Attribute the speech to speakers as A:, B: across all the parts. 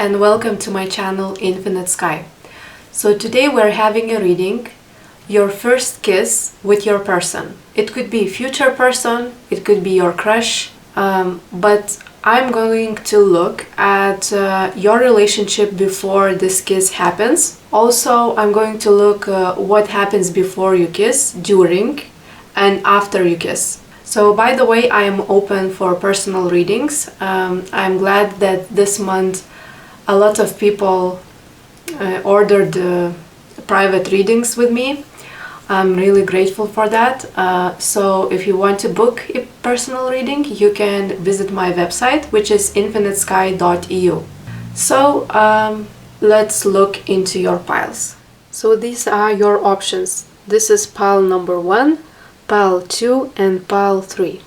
A: and welcome to my channel Infinite Sky. So today we're having a reading, your first kiss with your person. It could be a future person, it could be your crush, but I'm going to look at your relationship before this kiss happens. Also, I'm going to look what happens before you kiss, during, and after you kiss. So by the way, I am open for personal readings. I'm glad that this month a lot of people ordered private readings with me. I'm really grateful for that. So if you want to book a personal reading, you can visit my website, which is infinitesky.eu. So let's look into your piles. So these are your options. This is pile number 1, pile 2, and pile 3.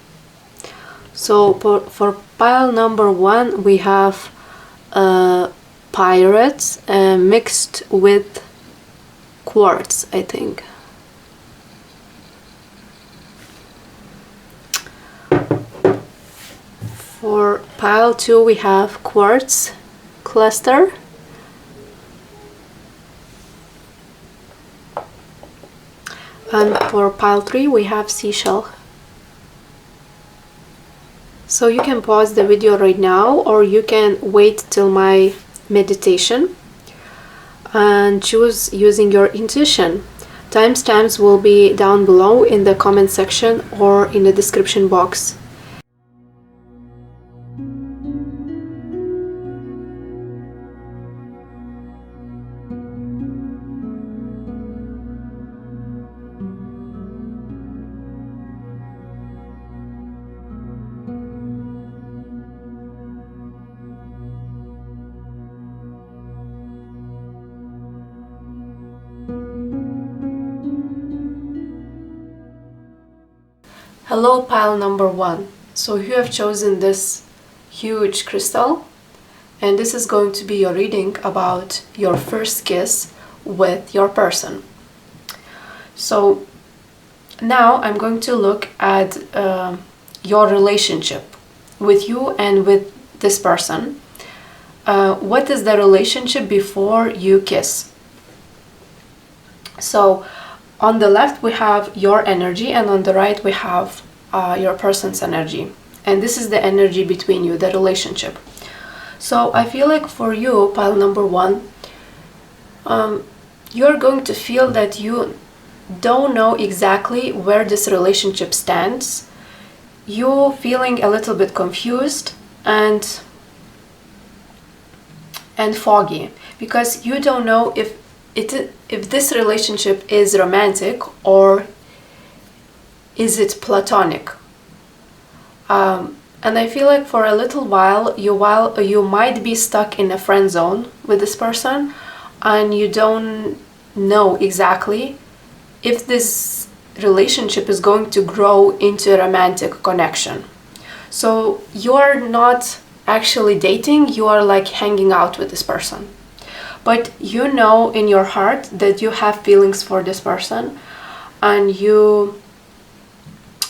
A: So for pile number 1, we have pirates mixed with quartz, I think. For pile 2, we have quartz cluster. And for pile 3, we have seashell. So you can pause the video right now, or you can wait till my meditation and choose using your intuition. Timestamps will be down below in the comment section or in the description box. Hello, pile number 1. So you have chosen this huge crystal, and this is going to be your reading about your first kiss with your person. So now I'm going to look at your relationship with you and with this person. What is the relationship before you kiss? So on the left we have your energy, and on the right we have your person's energy. And this is the energy between you, the relationship. So I feel like for you, pile number 1, you're going to feel that you don't know exactly where this relationship stands. You're feeling a little bit confused and foggy, because you don't know if this relationship is romantic or is it platonic. And I feel like for a little while you might be stuck in a friend zone with this person, and you don't know exactly if this relationship is going to grow into a romantic connection. So you're not actually dating, you are like hanging out with this person. But you know in your heart that you have feelings for this person, and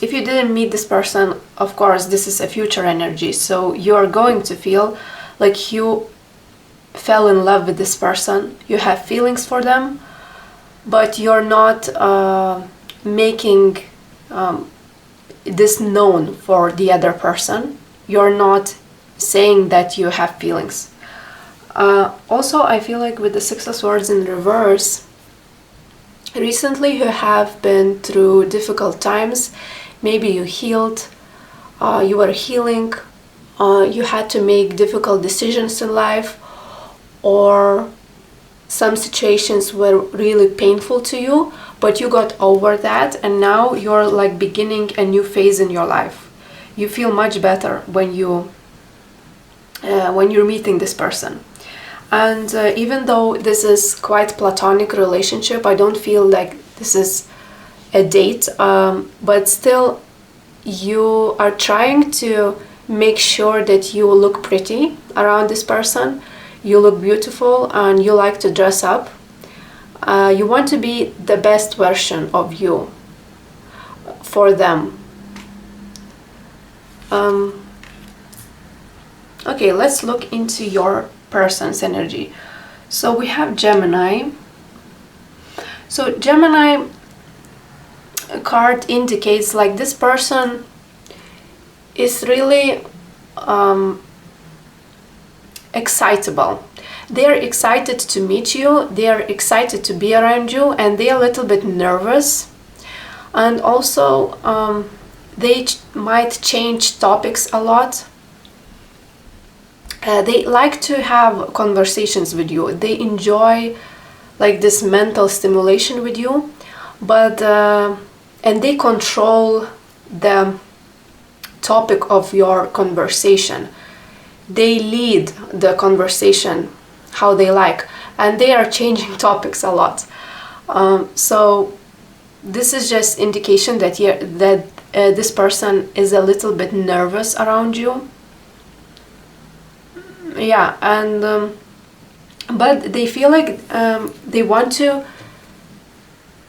A: if you didn't meet this person, of course, this is a future energy, so you're going to feel like you fell in love with this person, you have feelings for them, but you're not making this known for the other person. You're not saying that you have feelings. Also, I feel like with the Six of Swords in reverse, recently you have been through difficult times. Maybe you healed, you were healing, you had to make difficult decisions in life, or some situations were really painful to you, but you got over that, and now you're like beginning a new phase in your life. You feel much better when you're meeting this person. And even though this is quite platonic relationship, I don't feel like this is a date, but still you are trying to make sure that you look pretty around this person, you look beautiful, and you like to dress up. You want to be the best version of you for them. Okay, let's look into your person's energy. So we have Gemini. So Gemini card indicates like this person is really excitable. They're excited to meet you, they're excited to be around you, and they're a little bit nervous. And also they might change topics a lot. They like to have conversations with you. They enjoy like this mental stimulation with you, but and they control the topic of your conversation. They lead the conversation how they like, and they are changing topics a lot. So this is just indication that this person is a little bit nervous around you. Yeah, and but they feel like they want to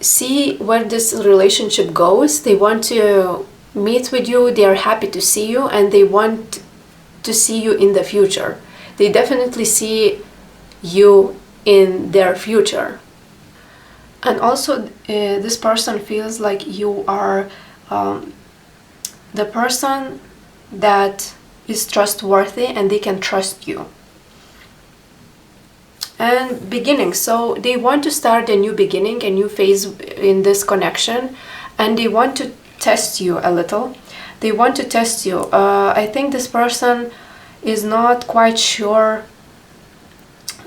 A: see where this relationship goes. They want to meet with you, they are happy to see you, and they want to see you in the future. They definitely see you in their future. And also this person feels like you are the person that is trustworthy and they can trust you. And beginning, so they want to start a new beginning, a new phase in this connection, and they want to test you a little. They want to test you. I think this person is not quite sure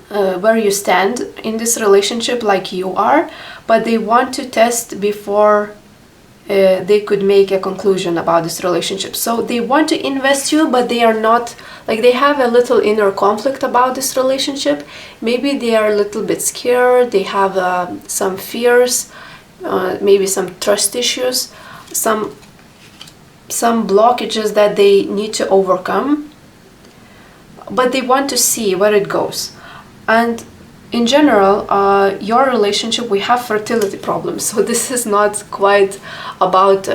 A: where you stand in this relationship like you are, but they want to test before they could make a conclusion about this relationship. So they want to invest you, but they are not, like, they have a little inner conflict about this relationship. Maybe they are a little bit scared, they have some fears, maybe some trust issues, some blockages that they need to overcome, but they want to see where it goes. And in general, your relationship, we have fertility problems. So this is not quite about,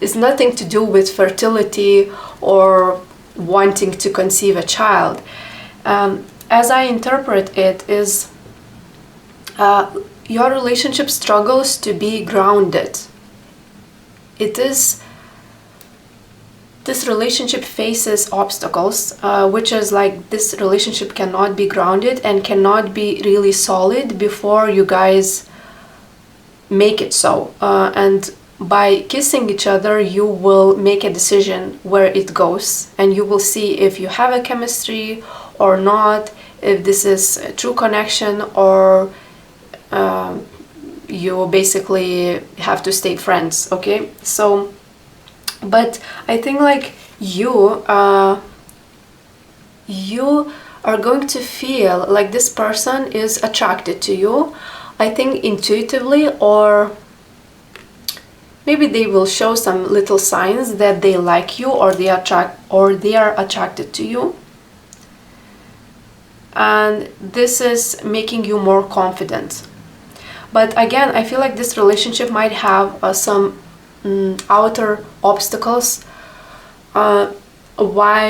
A: it's nothing to do with fertility or wanting to conceive a child. As I interpret it is, your relationship struggles to be grounded. This relationship faces obstacles, which is like this relationship cannot be grounded and cannot be really solid before you guys make it so. And by kissing each other, you will make a decision where it goes, and you will see if you have a chemistry or not, if this is a true connection, or you basically have to stay friends, okay? So but I think like you are going to feel like this person is attracted to you, I think intuitively, or maybe they will show some little signs that they like you, or they are attracted to you. And this is making you more confident. But again, I feel like this relationship might have some outer obstacles, why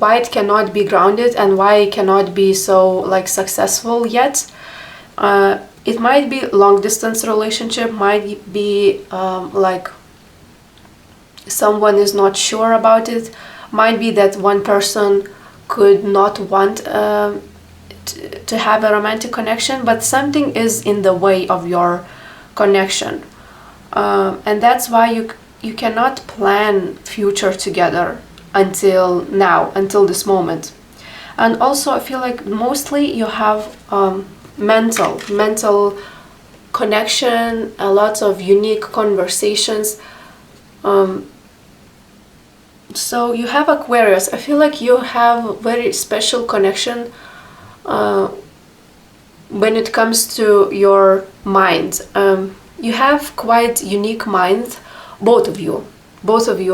A: it cannot be grounded and why it cannot be so like successful yet. It might be long distance relationship, might be like someone is not sure about it, might be that one person could not want to have a romantic connection, but something is in the way of your connection. And that's why you cannot plan future together until now, until this moment. And also I feel like mostly you have mental connection, a lot of unique conversations. So you have Aquarius. I feel like you have very special connection when it comes to your mind. You have quite unique minds, both of you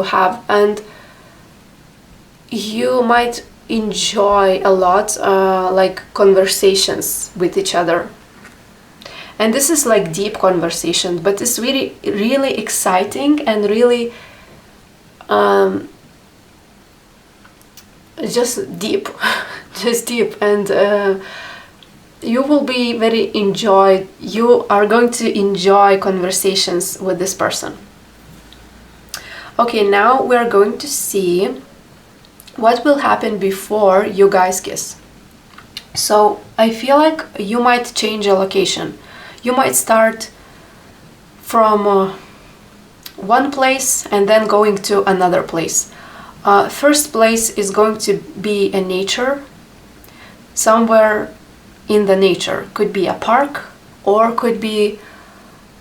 A: have, and you might enjoy a lot like conversations with each other. And this is like deep conversation, but it's really, really exciting and really just deep, just deep, and you will be very enjoyed. You are going to enjoy conversations with this person. Okay, now we're going to see what will happen before you guys kiss. So I feel like you might change a location. You might start from one place and then going to another place. First place is going to be a nature, somewhere in the nature. Could be a park, or could be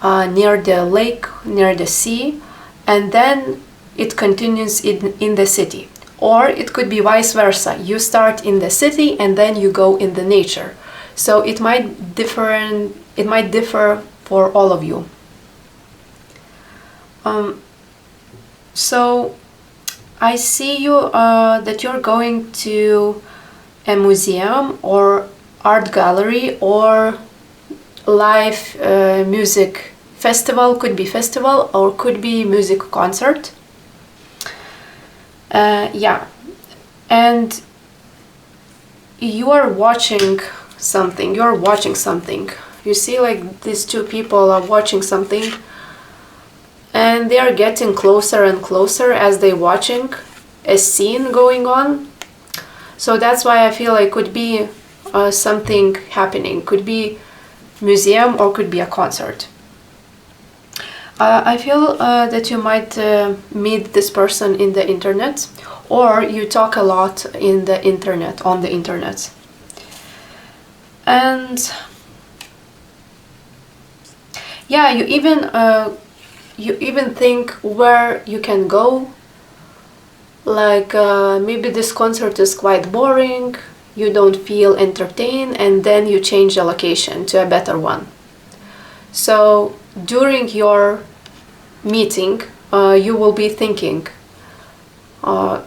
A: near the lake, near the sea, and then it continues in the city. Or it could be vice versa. You start in the city and then you go in the nature. So it might differ for all of you. So I see you that you're going to a museum or art gallery or live music festival. Could be festival or could be music concert. Yeah, and you are watching something. You see, like, these two people are watching something, and they are getting closer and closer as they're watching a scene going on. So that's why I feel like could be something happening. Could be museum or could be a concert. I feel that you might meet this person in the internet, or you talk a lot on the internet. And yeah, you even think where you can go. Like maybe this concert is quite boring, you don't feel entertained, and then you change the location to a better one. So during your meeting, you will be thinking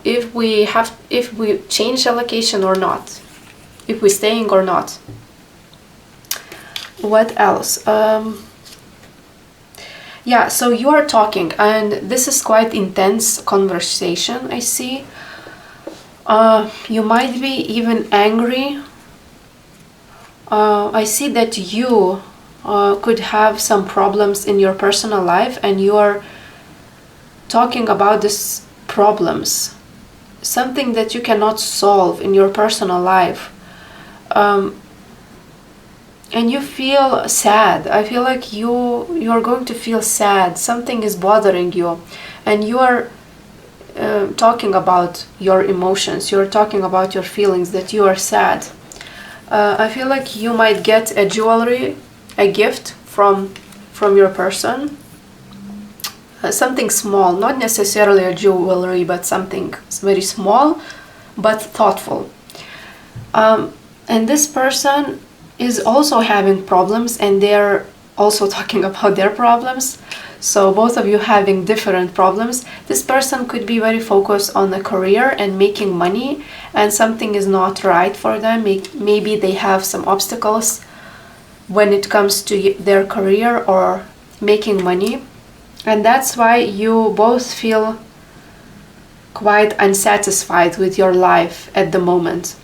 A: if we change the location or not, if we're staying or not. What else? Yeah, so you are talking, and this is quite intense conversation, I see. You might be even angry. I see that you could have some problems in your personal life, and you are talking about these problems, something that you cannot solve in your personal life, and you feel sad. I feel like you're going to feel sad. Something is bothering you, and you are talking about your emotions. You're talking about your feelings, that you are sad. I feel like you might get a gift from your person, something small, not necessarily a jewelry, but something very small but thoughtful. And this person is also having problems, and they're also talking about their problems. So both of you having different problems. This person could be very focused on a career and making money, and something is not right for them. Maybe they have some obstacles when it comes to their career or making money, and that's why you both feel quite unsatisfied with your life at the moment.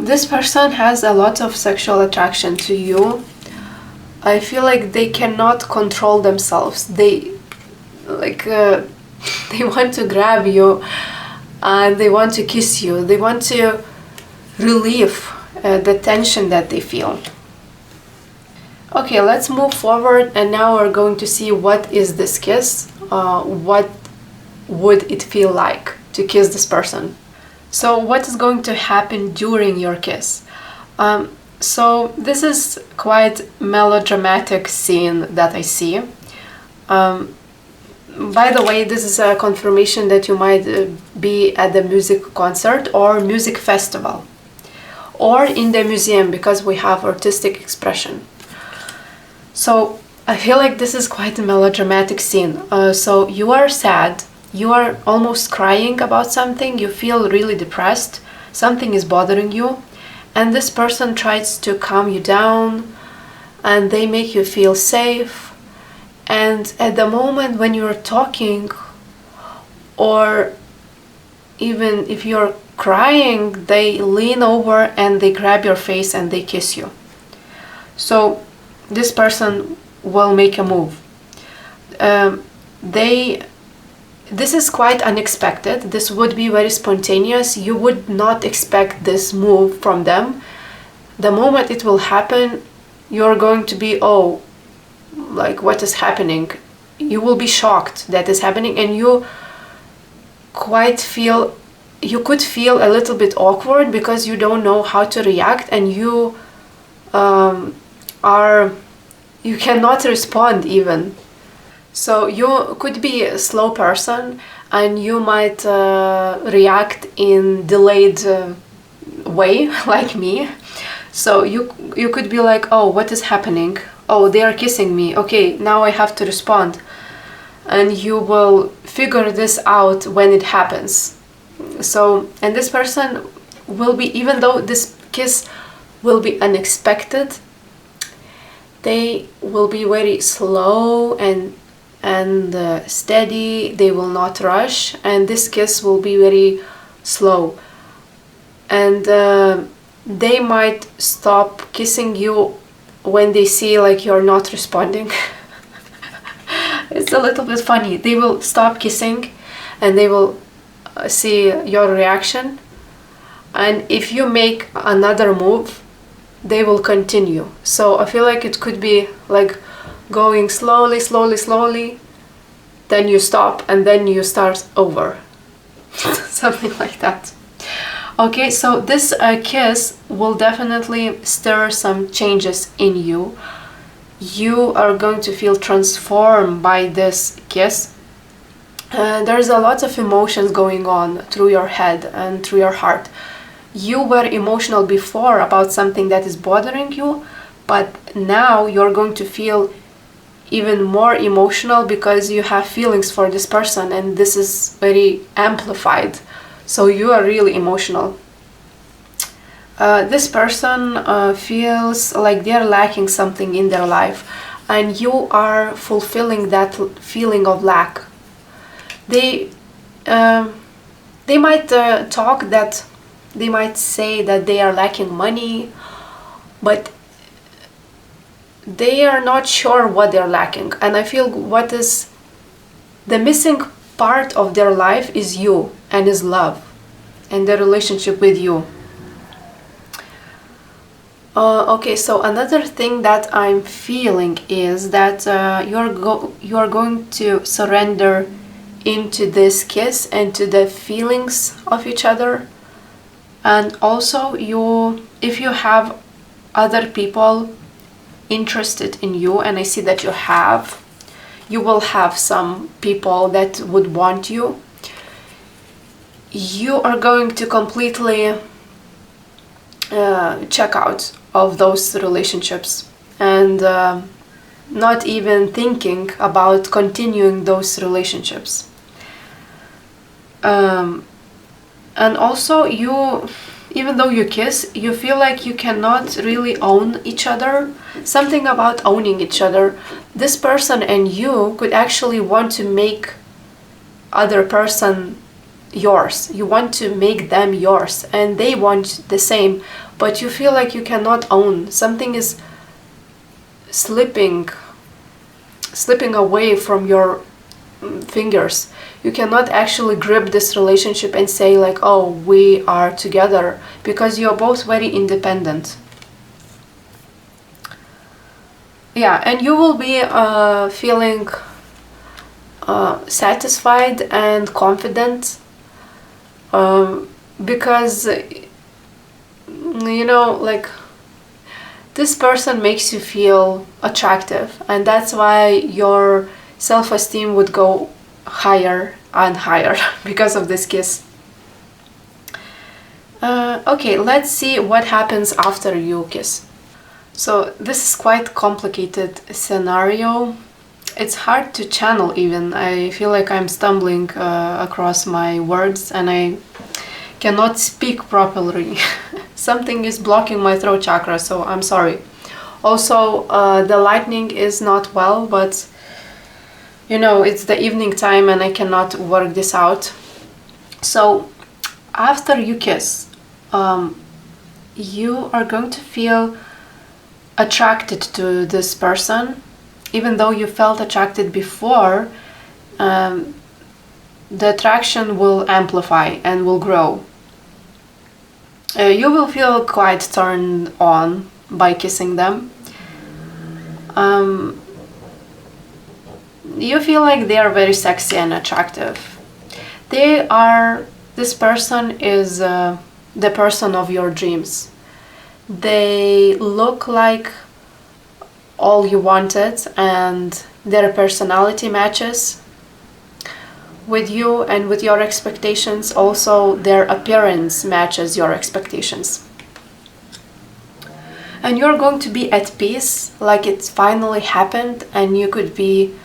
A: This person has a lot of sexual attraction to you. I feel like they cannot control themselves. They they want to grab you, and they want to kiss you. They want to relieve the tension that they feel. Okay, let's move forward, and now we're going to see what is this kiss. What would it feel like to kiss this person? So what is going to happen during your kiss? So this is quite melodramatic scene that I see. By the way, this is a confirmation that you might be at the music concert or music festival, or in the museum, because we have artistic expression. So I feel like this is quite a melodramatic scene. So you are sad, you are almost crying about something, you feel really depressed, something is bothering you, and this person tries to calm you down, and they make you feel safe. And at the moment when you're talking, or even if you're crying, they lean over and they grab your face and they kiss you. So this person will make a move. This is quite unexpected. This would be very spontaneous. You would not expect this move from them. The moment it will happen, you're going to be, oh, like, what is happening? You will be shocked that is happening, and you could feel a little bit awkward because you don't know how to react, and you cannot respond even. So you could be a slow person and you might react in delayed way, like me. So you could be like, oh, what is happening? Oh, they are kissing me. Okay, now I have to respond. And you will figure this out when it happens. So, and this person will be, even though this kiss will be unexpected, they will be very slow and steady. They will not rush, and this kiss will be very slow. And they might stop kissing you when they see like you're not responding. It's a little bit funny. They will stop kissing and they will see your reaction, and if you make another move, they will continue. So I feel like it could be like going slowly, then you stop and then you start over. Something like that. Okay, so this kiss will definitely stir some changes in you. You are going to feel transformed by this kiss. There's a lot of emotions going on through your head and through your heart. You were emotional before about something that is bothering you, but now you're going to feel even more emotional because you have feelings for this person, and this is very amplified. So you are really emotional. This person feels like they're lacking something in their life, and you are fulfilling that feeling of lack. They might they might say that they are lacking money, but they are not sure what they're lacking. And I feel what is the missing part of their life is you, and is love and their relationship with you. Okay, so another thing that I'm feeling is that you are going to surrender into this kiss and to the feelings of each other. And also, if you have other people interested in you, and I see that you will have some people that would want you, you are going to completely check out of those relationships and not even thinking about continuing those relationships. And also, even though you kiss, you feel like you cannot really own each other. Something about owning each other. This person and you could actually want to make other person yours. You want to make them yours, and they want the same, but you feel like you cannot own. Something is slipping away from your fingers. You cannot actually grip this relationship and say like, oh, we are together, because you're both very independent. Yeah, and you will be feeling satisfied and confident because like, this person makes you feel attractive, and that's why your self-esteem would go higher and higher because of this kiss. Okay, let's see what happens after you kiss. So this is quite complicated scenario. It's hard to channel even. I feel like I'm stumbling across my words and I cannot speak properly. Something is blocking my throat chakra, so I'm sorry. Also, the lighting is not well, but it's the evening time and I cannot work this out. So after you kiss, you are going to feel attracted to this person, even though you felt attracted before. The attraction will amplify and will grow. You will feel quite turned on by kissing them. You feel like they are very sexy and attractive. This person is the person of your dreams. They look like all you wanted, and their personality matches with you and with your expectations. Also, their appearance matches your expectations. And you're going to be at peace, like it's finally happened, and you could be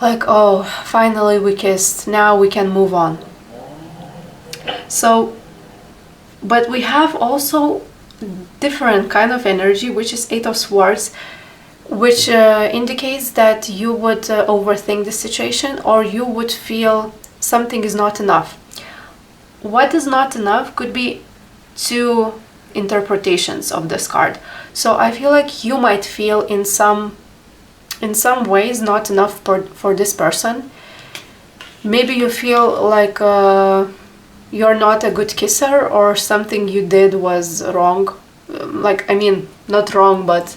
A: like, oh, finally we kissed, now we can move on. So, but we have also different kind of energy, which is Eight of Swords, which indicates that you would overthink the situation, or you would feel something is not enough. What is not enough could be two interpretations of this card. So I feel like you might feel in some ways not enough for this person. Maybe you feel like you're not a good kisser, or something you did was wrong. Like, I mean, not wrong, but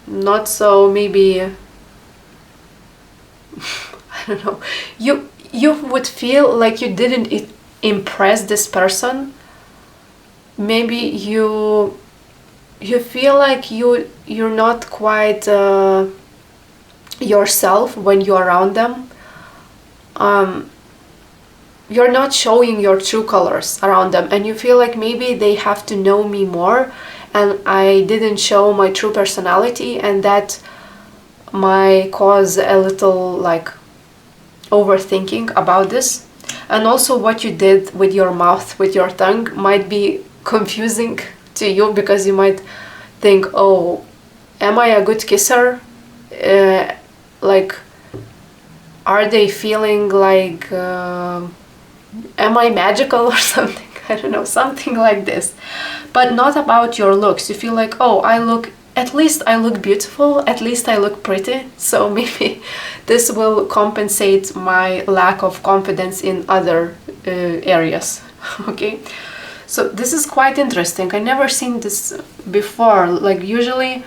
A: not so, maybe I don't know, you would feel like you didn't impress this person. Maybe you feel like you're not quite yourself when you're around them. You're not showing your true colors around them, and you feel like maybe they have to know me more, and I didn't show my true personality, and that might cause a little like overthinking about this. And also what you did with your mouth, with your tongue, might be confusing to you, because you might think, oh, am I a good kisser? Like, are they feeling like, am I magical or something? I don't know, something like this. But not about your looks. You feel like, oh, at least I look beautiful, at least I look pretty, so maybe this will compensate my lack of confidence in other areas. Okay, so this is quite interesting. I never seen this before. Like, usually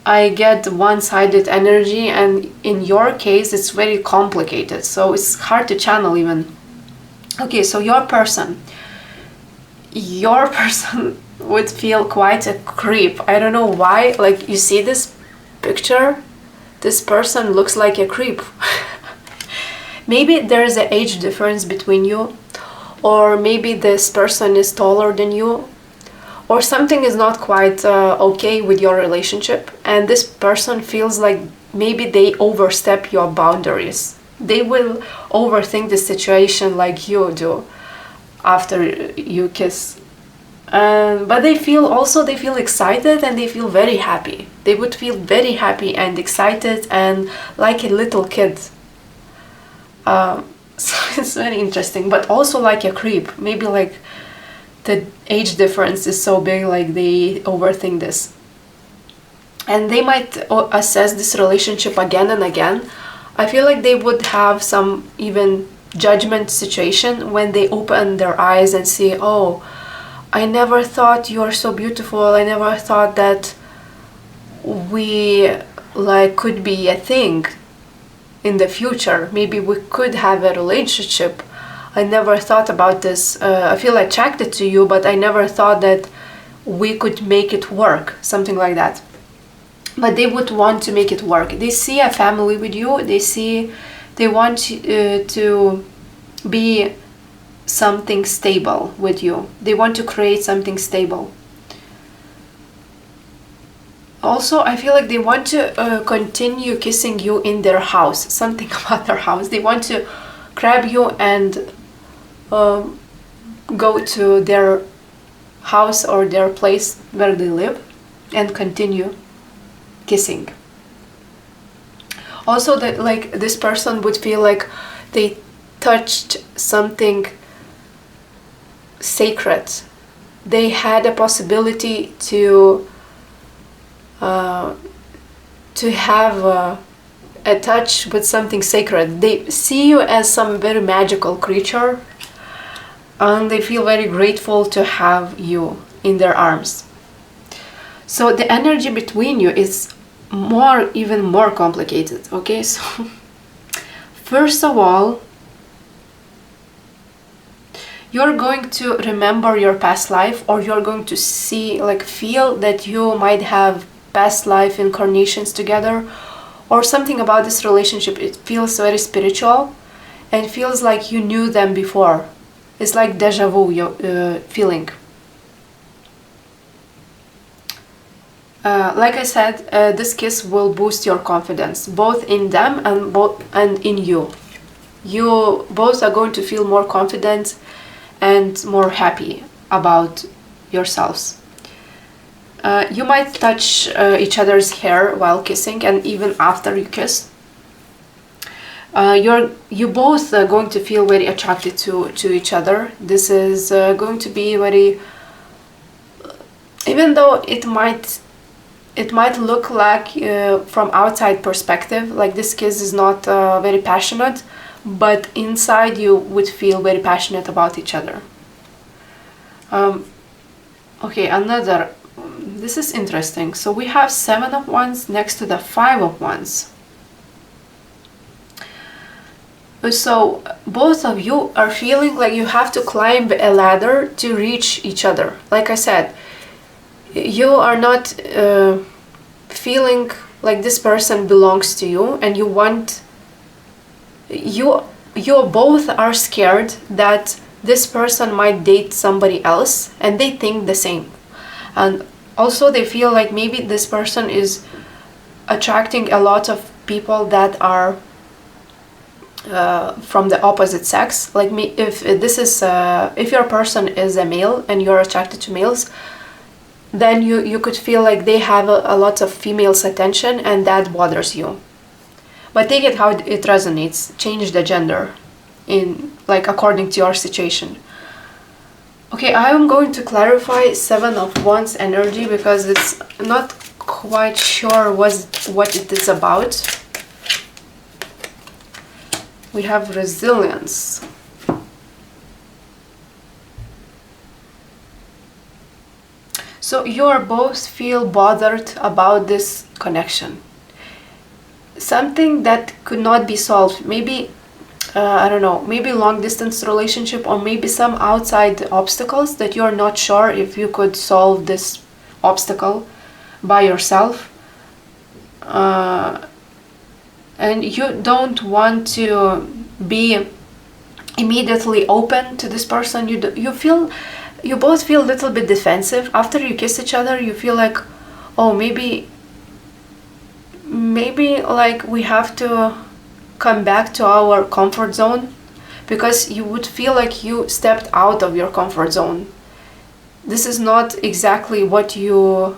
A: I get one-sided energy, and in your case it's very complicated, so it's hard to channel even. Okay, so your person would feel quite a creep. I don't know why. Like, you see this picture, this person looks like a creep. Maybe there is an age difference between you, or maybe this person is taller than you, or something is not quite okay with your relationship, and this person feels like maybe they overstep your boundaries. They will overthink the situation like you do after you kiss. But they feel excited, and they feel very happy. They would feel very happy and excited and like a little kid. So it's very interesting, but also like a creep. Maybe like the age difference is so big, like they overthink this. And they might assess this relationship again and again. I feel like they would have some even judgment situation when they open their eyes and see, oh, I never thought you're so beautiful. I never thought that we like could be a thing in the future. Maybe we could have a relationship. I never thought about this. I feel attracted to you, but I never thought that we could make it work. Something like that. But they would want to make it work. They see a family with you. They want to be something stable with you. They want to create something stable. Also, I feel like they want to continue kissing you in their house. Something about their house. They want to grab you and go to their house or their place where they live and continue kissing. Also, that like this person would feel like they touched something sacred. They had a possibility to have a touch with something sacred. They see you as some very magical creature, and they feel very grateful to have you in their arms. So the energy between you is even more complicated. Okay, so first of all, you're going to remember your past life, or you're going to feel that you might have past life incarnations together, or something about this relationship. It feels very spiritual and feels like you knew them before. It's like deja vu feeling. Like I said, this kiss will boost your confidence, both in them and in you. You both are going to feel more confident and more happy about yourselves. You might touch each other's hair while kissing, and even after you kiss. You both are going to feel very attracted to each other. This is going to be very, even though it might look like from outside perspective, like this kiss is not very passionate, but inside you would feel very passionate about each other. Okay, this is interesting. So we have 7 of Wands next to the 5 of Wands. So both of you are feeling like you have to climb a ladder to reach each other. Like I said, you are not feeling like this person belongs to you, and you both are scared that this person might date somebody else, and they think the same. And also they feel like maybe this person is attracting a lot of people that are from the opposite sex. Like me, if your person is a male and you're attracted to males, then you could feel like they have a lot of females' attention, and that bothers you. But take it how it resonates. Change the gender according to your situation. Okay, I am going to clarify 7 of Wands energy because it's not quite sure what it is about. We have resilience. So you are both feel bothered about this connection. Something that could not be solved. Maybe, I don't know, maybe long distance relationship, or maybe some outside obstacles that you're not sure if you could solve this obstacle by yourself. And you don't want to be immediately open to this person. You both feel a little bit defensive. After you kiss each other, you feel like, oh, maybe like we have to come back to our comfort zone, because you would feel like you stepped out of your comfort zone. This is not exactly what you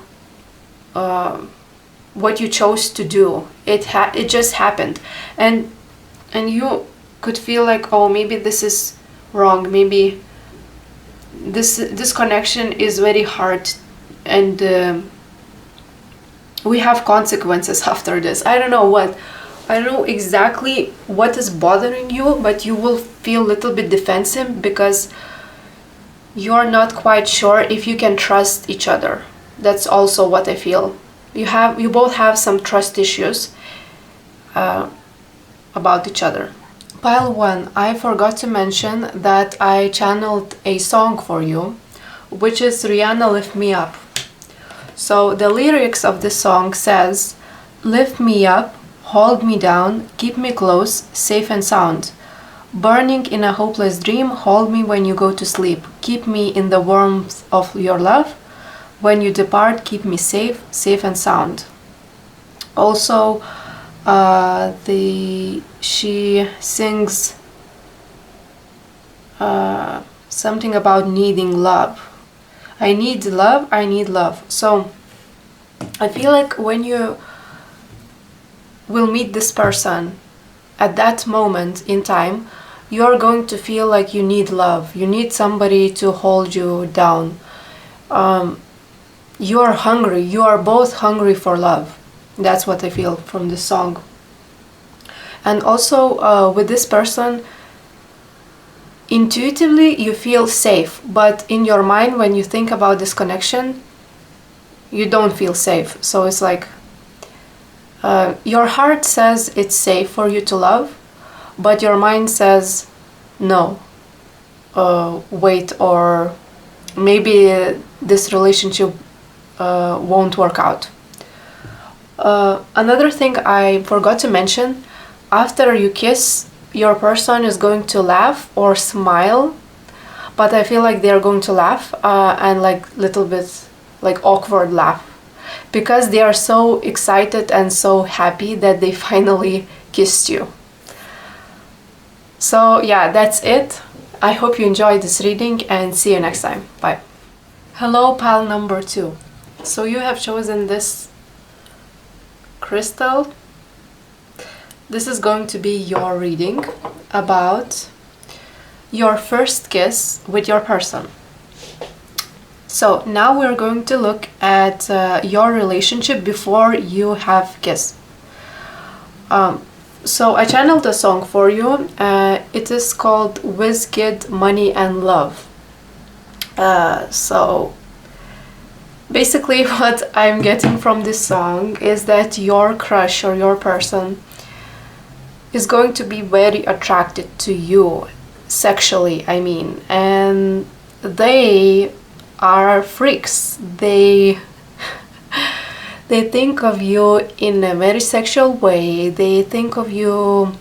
A: chose to do. It just happened, and you could feel like, oh, maybe this is wrong. Maybe this connection is very hard, and we have consequences after this. I don't know exactly what is bothering you, but you will feel a little bit defensive because you're not quite sure if you can trust each other. That's also what I feel. You both have some trust issues about each other. Pile 1, I forgot to mention that I channeled a song for you, which is Rihanna, Lift Me Up. So the lyrics of the song says, lift me up, hold me down, keep me close, safe and sound. Burning in a hopeless dream, hold me when you go to sleep. Keep me in the warmth of your love. When you depart, keep me safe, safe and sound. Also, she sings something about needing love. I need love, I need love. So I feel like when you will meet this person at that moment in time, you're going to feel like you need love. You need somebody to hold you down. You are hungry. You are both hungry for love. That's what I feel from this song. And also with this person, intuitively you feel safe, but in your mind, when you think about this connection, you don't feel safe. So it's like your heart says it's safe for you to love, but your mind says no, wait, or maybe this relationship won't work out. Another thing I forgot to mention, after you kiss, your person is going to laugh or smile, but I feel like they're going to laugh and like little bit like awkward laugh, because they are so excited and so happy that they finally kissed you. So yeah, that's it. I hope you enjoyed this reading and see you next time. Bye. Hello, pal number 2. So you have chosen this crystal. This is going to be your reading about your first kiss with your person. So now we're going to look at your relationship before you have kissed. So I channeled a song for you. It is called Wizkid, Money and Love. So basically what I'm getting from this song is that your crush or your person is going to be very attracted to you sexually, I mean, and they are freaks. They think of you in a very sexual way. They think of you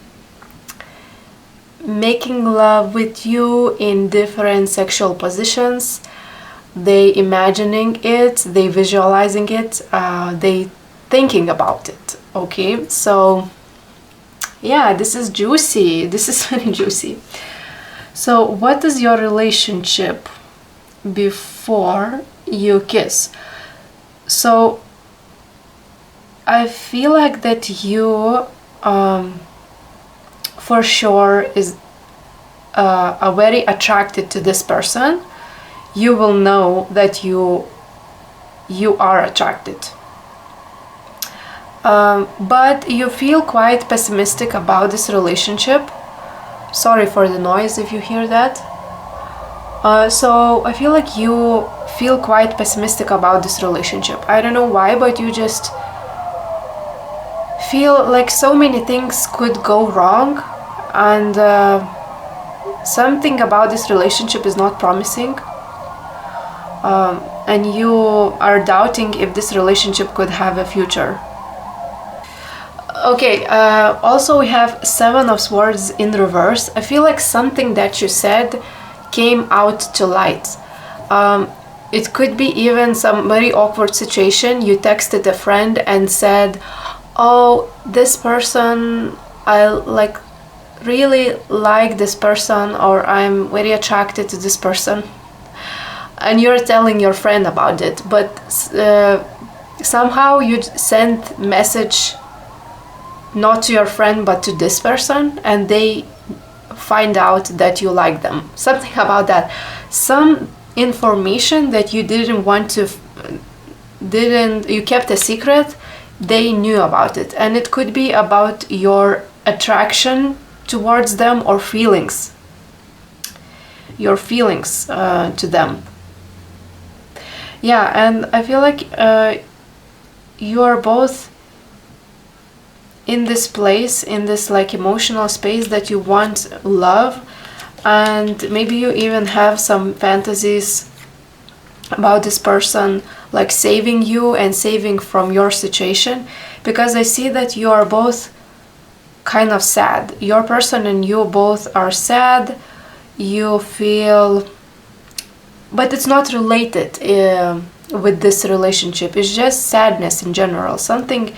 A: making love with you in different sexual positions. They imagining it, they visualizing it, they thinking about it. Okay, so yeah, this is juicy. This is very juicy. So what is your relationship before you kiss? So I feel like that you for sure is are very attracted to this person. You will know that you are attracted, but you feel quite pessimistic about this relationship. Sorry for the noise if you hear that. So I feel like you feel quite pessimistic about this relationship. I don't know why, but you just feel like so many things could go wrong, and something about this relationship is not promising, and you are doubting if this relationship could have a future. Okay, also we have 7 of Swords in reverse. I feel like something that you said came out to light. It could be even some very awkward situation. You texted a friend and said, oh, this person, I like really like this person, or I'm very attracted to this person, and you're telling your friend about it, but somehow you sent message not to your friend but to this person, and they find out that you like them. Something about that. Some information that you didn't want to, you kept a secret, they knew about it, and it could be about your attraction towards them or feelings, your feelings to them. Yeah, and I feel like you are both in this place, in this like emotional space that you want love, and maybe you even have some fantasies about this person like saving you and saving from your situation, because I see that you are both kind of sad. Your person and you both are sad. You feel, but it's not related with this relationship. It's just sadness in general. Something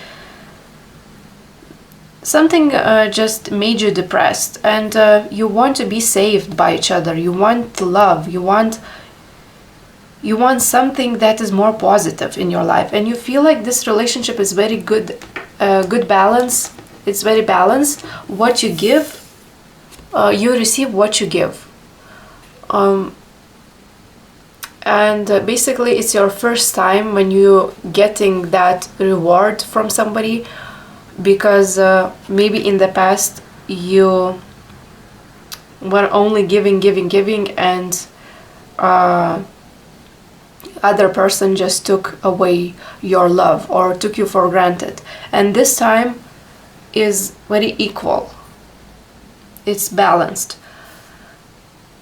A: just made you depressed, and you want to be saved by each other. You want love. You want something that is more positive in your life, and you feel like this relationship is very good, good balance. It's very balanced. What you give you receive what you give. And basically it's your first time when you getting that reward from somebody, because maybe in the past you were only giving, and other person just took away your love or took you for granted. And this time is very equal, it's balanced.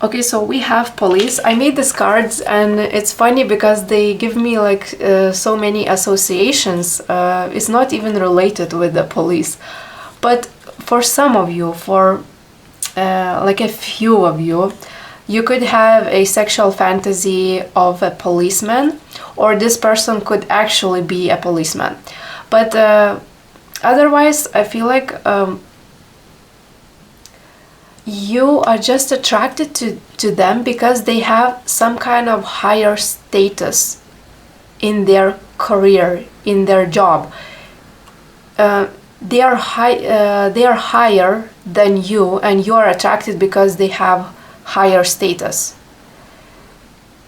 A: Okay, so we have police. I made these cards and it's funny because they give me like so many associations. It's not even related with the police, but for some of you, for like a few of you, you could have a sexual fantasy of a policeman, or this person could actually be a policeman. But otherwise, I feel like you are just attracted to them because they have some kind of higher status in their career, in their job. They are higher than you, and you are attracted because they have higher status.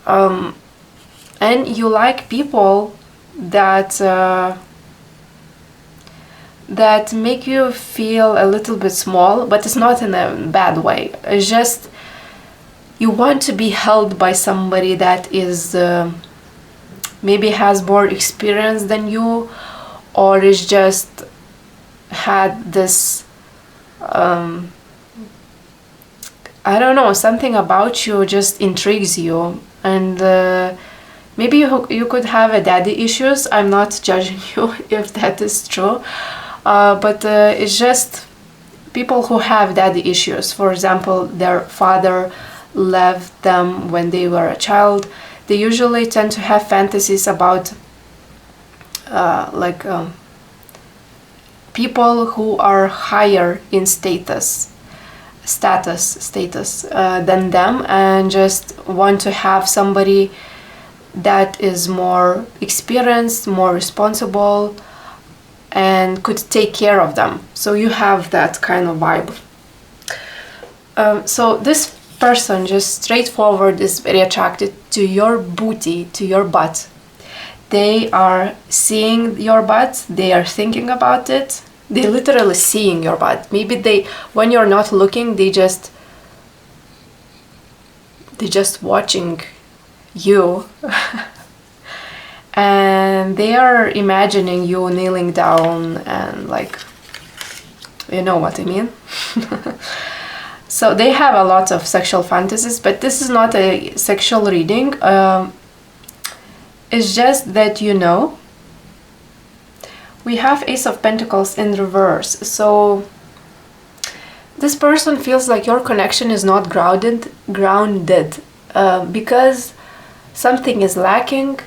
A: And you like people that that make you feel a little bit small, but it's not in a bad way. It's just you want to be held by somebody that is maybe has more experience than you, or is just had this I don't know, something about you just intrigues you. And maybe you could have a daddy issues. I'm not judging you if that is true, but it's just people who have daddy issues. For example, their father left them when they were a child. They usually tend to have fantasies about people who are higher in status than them, and just want to have somebody that is more experienced, more responsible, and could take care of them. So you have that kind of vibe. So this person, just straightforward, is very attracted to your booty, to your butt. They are seeing your butt, they are thinking about it. They literally seeing your butt. Maybe they, when you're not looking, they just watching you. And they are imagining you kneeling down and like, you know what I mean. So they have a lot of sexual fantasies, but this is not a sexual reading. It's just that you know. We have Ace of Pentacles in reverse. So this person feels like your connection is not grounded because something is lacking.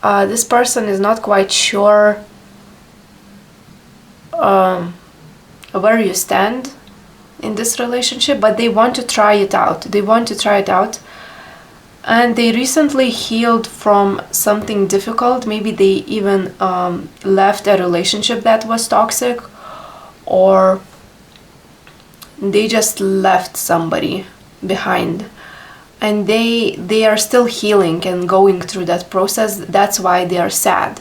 A: This person is not quite sure where you stand in this relationship, but they want to try it out. And they recently healed from something difficult. Maybe they even left a relationship that was toxic, or they just left somebody behind. And they are still healing and going through that process. That's why they are sad.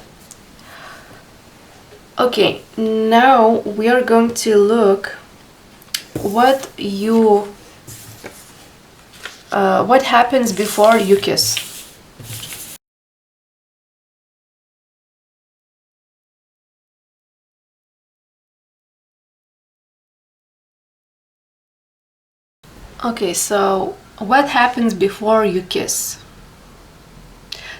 A: Okay, now we are going to look what happens before you kiss. Okay, so what happens before you kiss?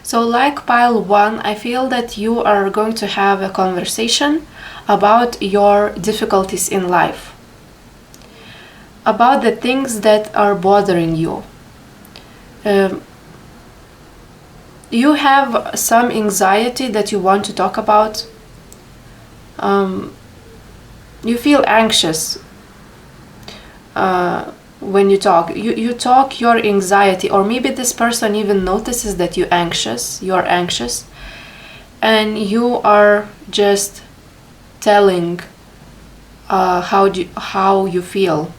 A: So like pile 1, I feel that you are going to have a conversation about your difficulties in life, about the things that are bothering you. You have some anxiety that you want to talk about. You feel anxious when you talk. You talk your anxiety, or maybe this person even notices that you're anxious, and you are just telling how you feel.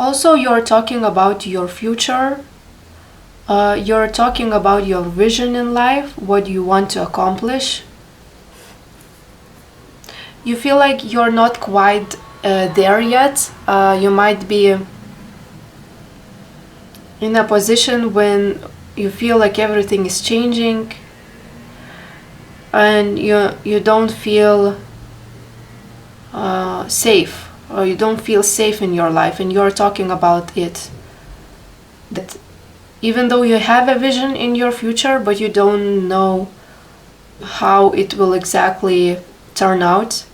A: Also, you're talking about your future. You're talking about your vision in life, what you want to accomplish. You feel like you're not quite there yet. You might be in a position when you feel like everything is changing and you don't feel safe, or you don't feel safe in your life, and you're talking about it. That even though you have a vision in your future, but you don't know how it will exactly turn out,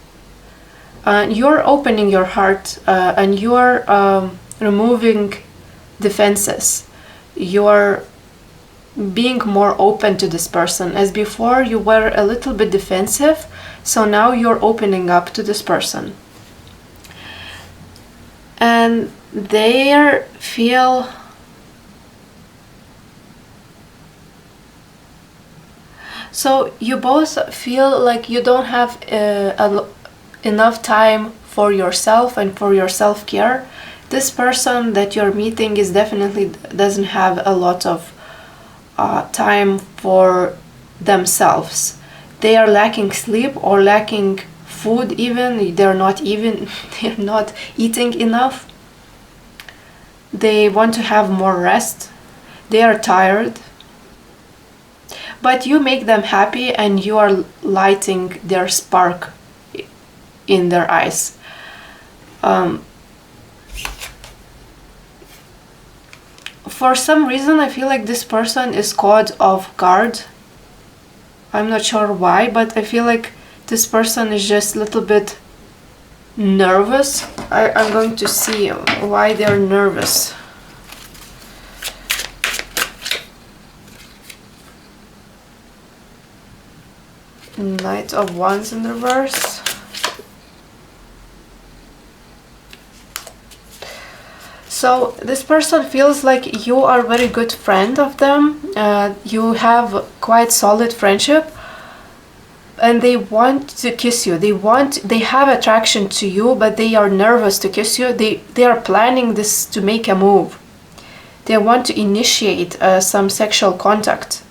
A: you're opening your heart, and you're removing defenses. You're being more open to this person. As before, you were a little bit defensive, so now you're opening up to this person. And they feel so you both feel like you don't have enough time for yourself and for your self-care. This person that you're meeting is definitely doesn't have a lot of time for themselves. They are lacking sleep or lacking food. Even they're not eating enough. They want to have more rest. They are tired, but you make them happy, and you are lighting their spark in their eyes. For some reason, I feel like this person is caught off guard. I'm not sure why, but I feel like this person is just a little bit nervous. I'm going to see why they're nervous. Knight of Wands in reverse. So this person feels like you are a very good friend of them. You have quite solid friendship, and they want to kiss you. They have attraction to you, but they are nervous to kiss you. They are planning this to make a move. They want to initiate some sexual contact.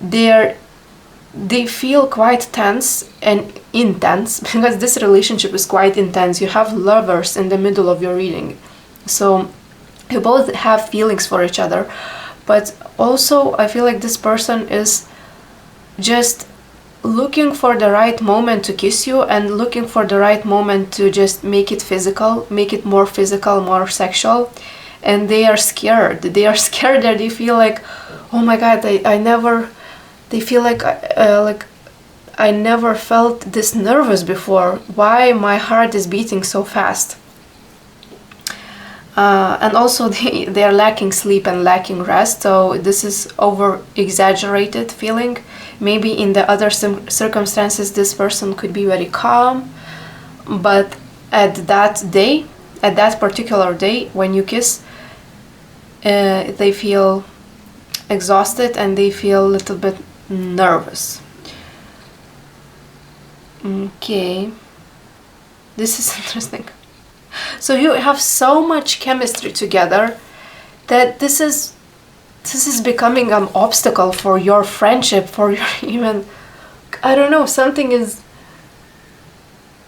A: They feel quite tense and intense because this relationship is quite intense. You have lovers in the middle of your reading. So you both have feelings for each other, but also I feel like this person is just looking for the right moment to kiss you, and looking for the right moment to just make it physical, make it more physical, more sexual. And they are scared. They are scared that they feel like, oh my god, they feel like I never felt this nervous before. Why my heart is beating so fast? And also they are lacking sleep and lacking rest, so this is over exaggerated feeling. Maybe in the other circumstances this person could be very calm, but at that particular day when you kiss, they feel exhausted and they feel a little bit nervous. Okay, this is interesting. So you have so much chemistry together that this is becoming an obstacle for your friendship, for your even, I don't know, something is,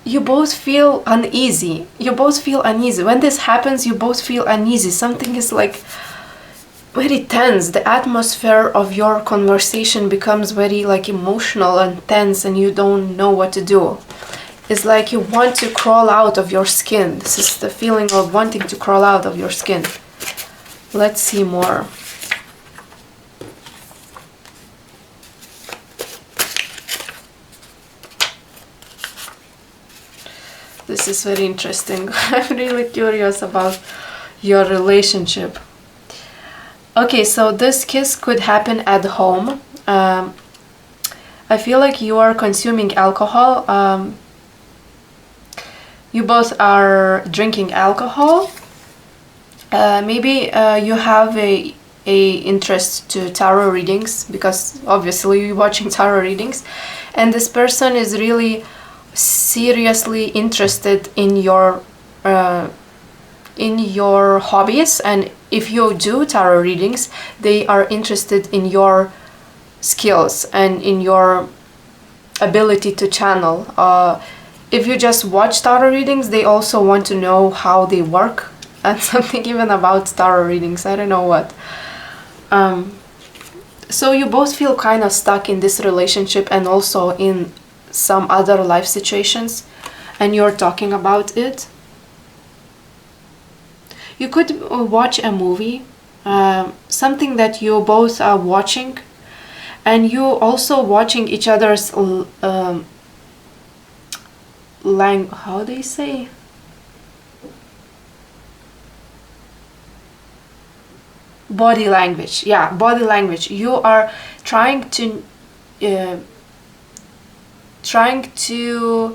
A: you both feel uneasy. When this happens, you both feel uneasy. Something is like very tense. The atmosphere of your conversation becomes very like emotional and tense, and you don't know what to do. It's like you want to crawl out of your skin. This is the feeling of wanting to crawl out of your skin. Let's see more. This is very interesting. I'm really curious about your relationship. Okay, so this kiss could happen at home. I feel like you are consuming alcohol. You both are drinking alcohol. Maybe you have a interest to tarot readings, because obviously you're watching tarot readings, and this person is really seriously interested in your in your hobbies, and if you do tarot readings, they are interested in your skills and in your ability to channel. If you just watch tarot readings, they also want to know how they work and something even about tarot readings. I don't know what. So you both feel kind of stuck in this relationship and also in some other life situations, and you're talking about it. You could watch a movie, something that you both are watching, and you also watching each other's how do you say? Body language. Yeah, body language. You are trying to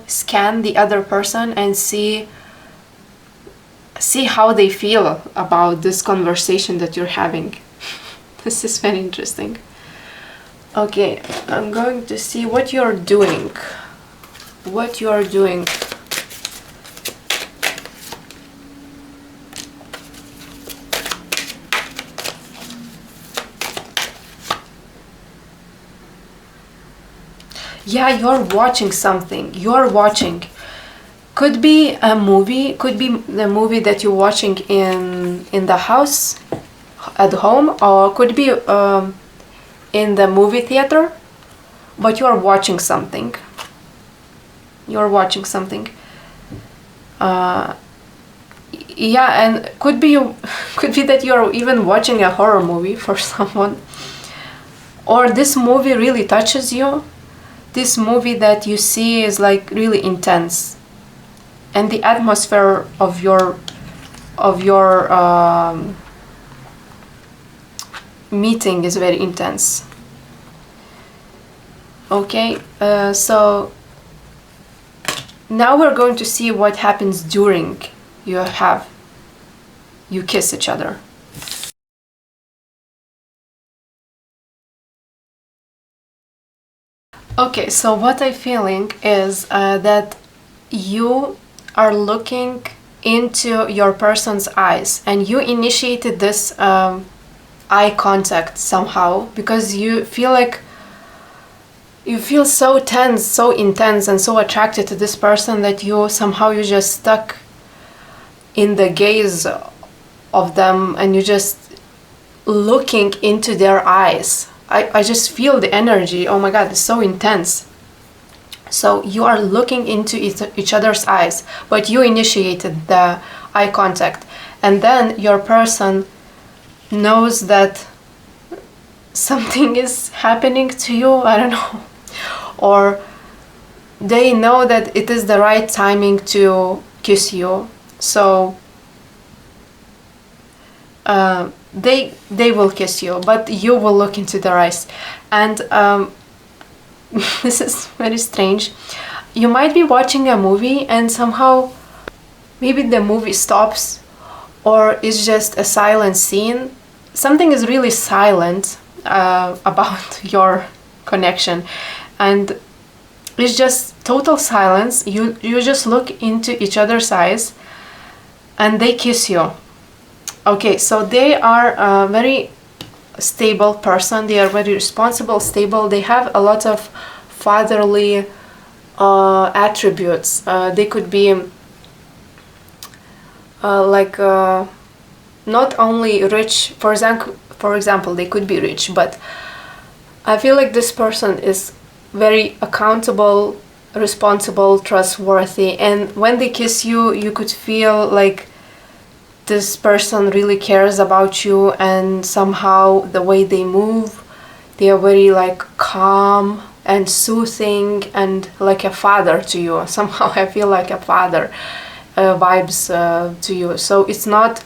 A: scan the other person and see how they feel about this conversation that you're having. This is very interesting. Okay, I'm going to see what you're doing. What you are doing. Yeah, you're watching something. You're watching. Could be a movie, could be the movie that you're watching in the house at home, or could be in the movie theater, but you're watching something. You're watching something. Yeah, and could be that you're even watching a horror movie for someone, or this movie really touches you. This movie that you see is like really intense, and the atmosphere of your meeting is very intense. Okay, so now we're going to see what happens during you kiss each other. Okay, so what I'm feeling is that you are looking into your person's eyes, and you initiated this eye contact somehow, because you feel like you feel so tense, so intense, and so attracted to this person that you just stuck in the gaze of them, and you just looking into their eyes. I just feel the energy. Oh my god, it's so intense. So you are looking into each other's eyes, but you initiated the eye contact, and then your person knows that something is happening to you, I don't know, or they know that it is the right timing to kiss you, so they will kiss you, but you will look into their eyes. And this is very strange. You might be watching a movie and somehow maybe the movie stops, or it's just a silent scene. Something is really silent about your connection, and it's just total silence. You just look into each other's eyes and they kiss you. Okay, so they are a very stable person. They are very responsible, stable. They have a lot of fatherly attributes. They could be not only rich. For example, they could be rich, but I feel like this person is very accountable, responsible, trustworthy, and when they kiss you, you could feel like this person really cares about you, and somehow the way they move, they are very like calm and soothing and like a father to you. Somehow I feel like a father vibes to you. So it's not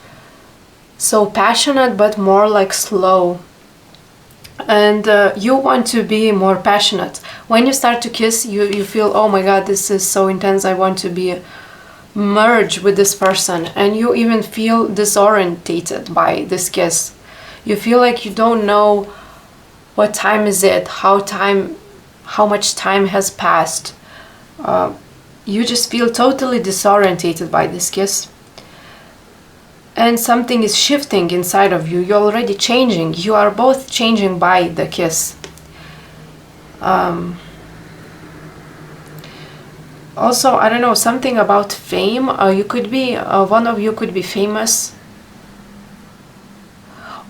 A: so passionate, but more like slow. And you want to be more passionate. When you start to kiss, you feel, oh my god, this is so intense, I want to be merge with this person, and you even feel disorientated by this kiss. You feel like you don't know what time is it, how much time has passed. You just feel totally disorientated by this kiss. and something is shifting inside of you. You're already changing. You are both changing by the kiss. Also, I don't know, something about fame. You could be, one of you could be famous,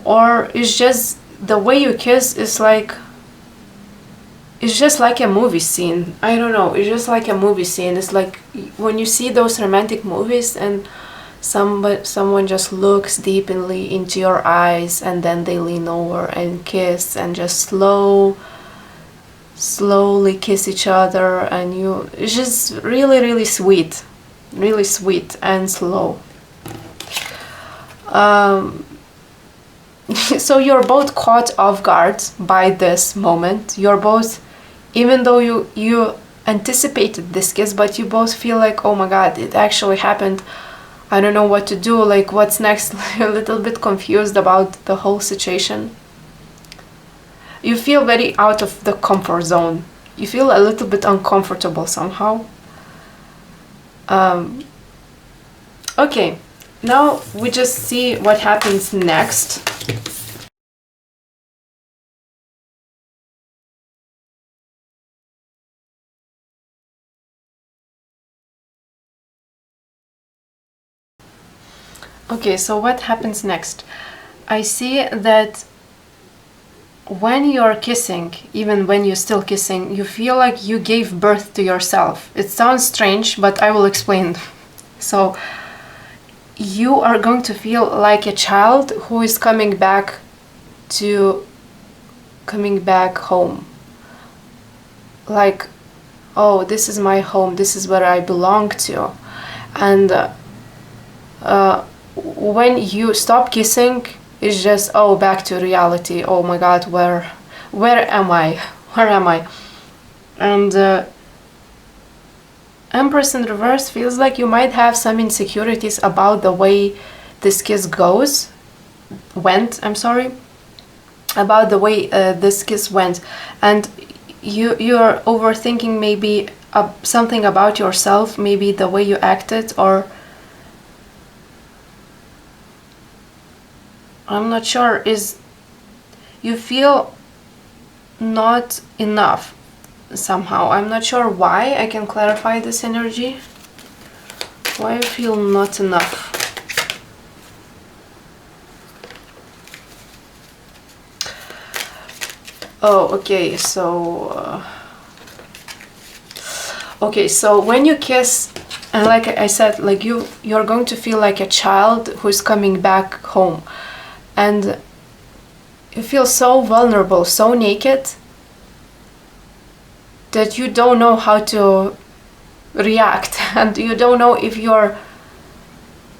A: or it's just the way you kiss is like, it's just like a movie scene. I don't know, it's just like a movie scene. It's like when you see those romantic movies and someone just looks deeply into your eyes and then they lean over and kiss and just slowly kiss each other, and it's just really sweet, really sweet and slow. So you're both caught off guard by this moment. You're both, even though you anticipated this kiss, but you both feel like, oh my god, it actually happened. I don't know what to do, like what's next. A little bit confused about the whole situation. You feel very out of the comfort zone. You feel a little bit uncomfortable somehow. Okay, now we just see what happens next. Okay, so what happens next? I see that when you're kissing, even when you're still kissing, you feel like you gave birth to yourself. It sounds strange, but I will explain. So you are going to feel like a child who is coming back home. Like, oh, this is my home, this is where I belong to. And when you stop kissing, it's just, oh, back to reality. Oh my god, where am I? Where am I? And Empress in reverse feels like you might have some insecurities about the way this kiss went, about the way this kiss went, and you're overthinking maybe something about yourself, maybe the way you acted, or I'm not sure, you feel not enough somehow. I'm not sure why. I can clarify this energy. Why you feel not enough? Oh, okay, so when you kiss, and like I said, like you're going to feel like a child who's coming back home, and you feel so vulnerable, so naked, that you don't know how to react, and you don't know if you're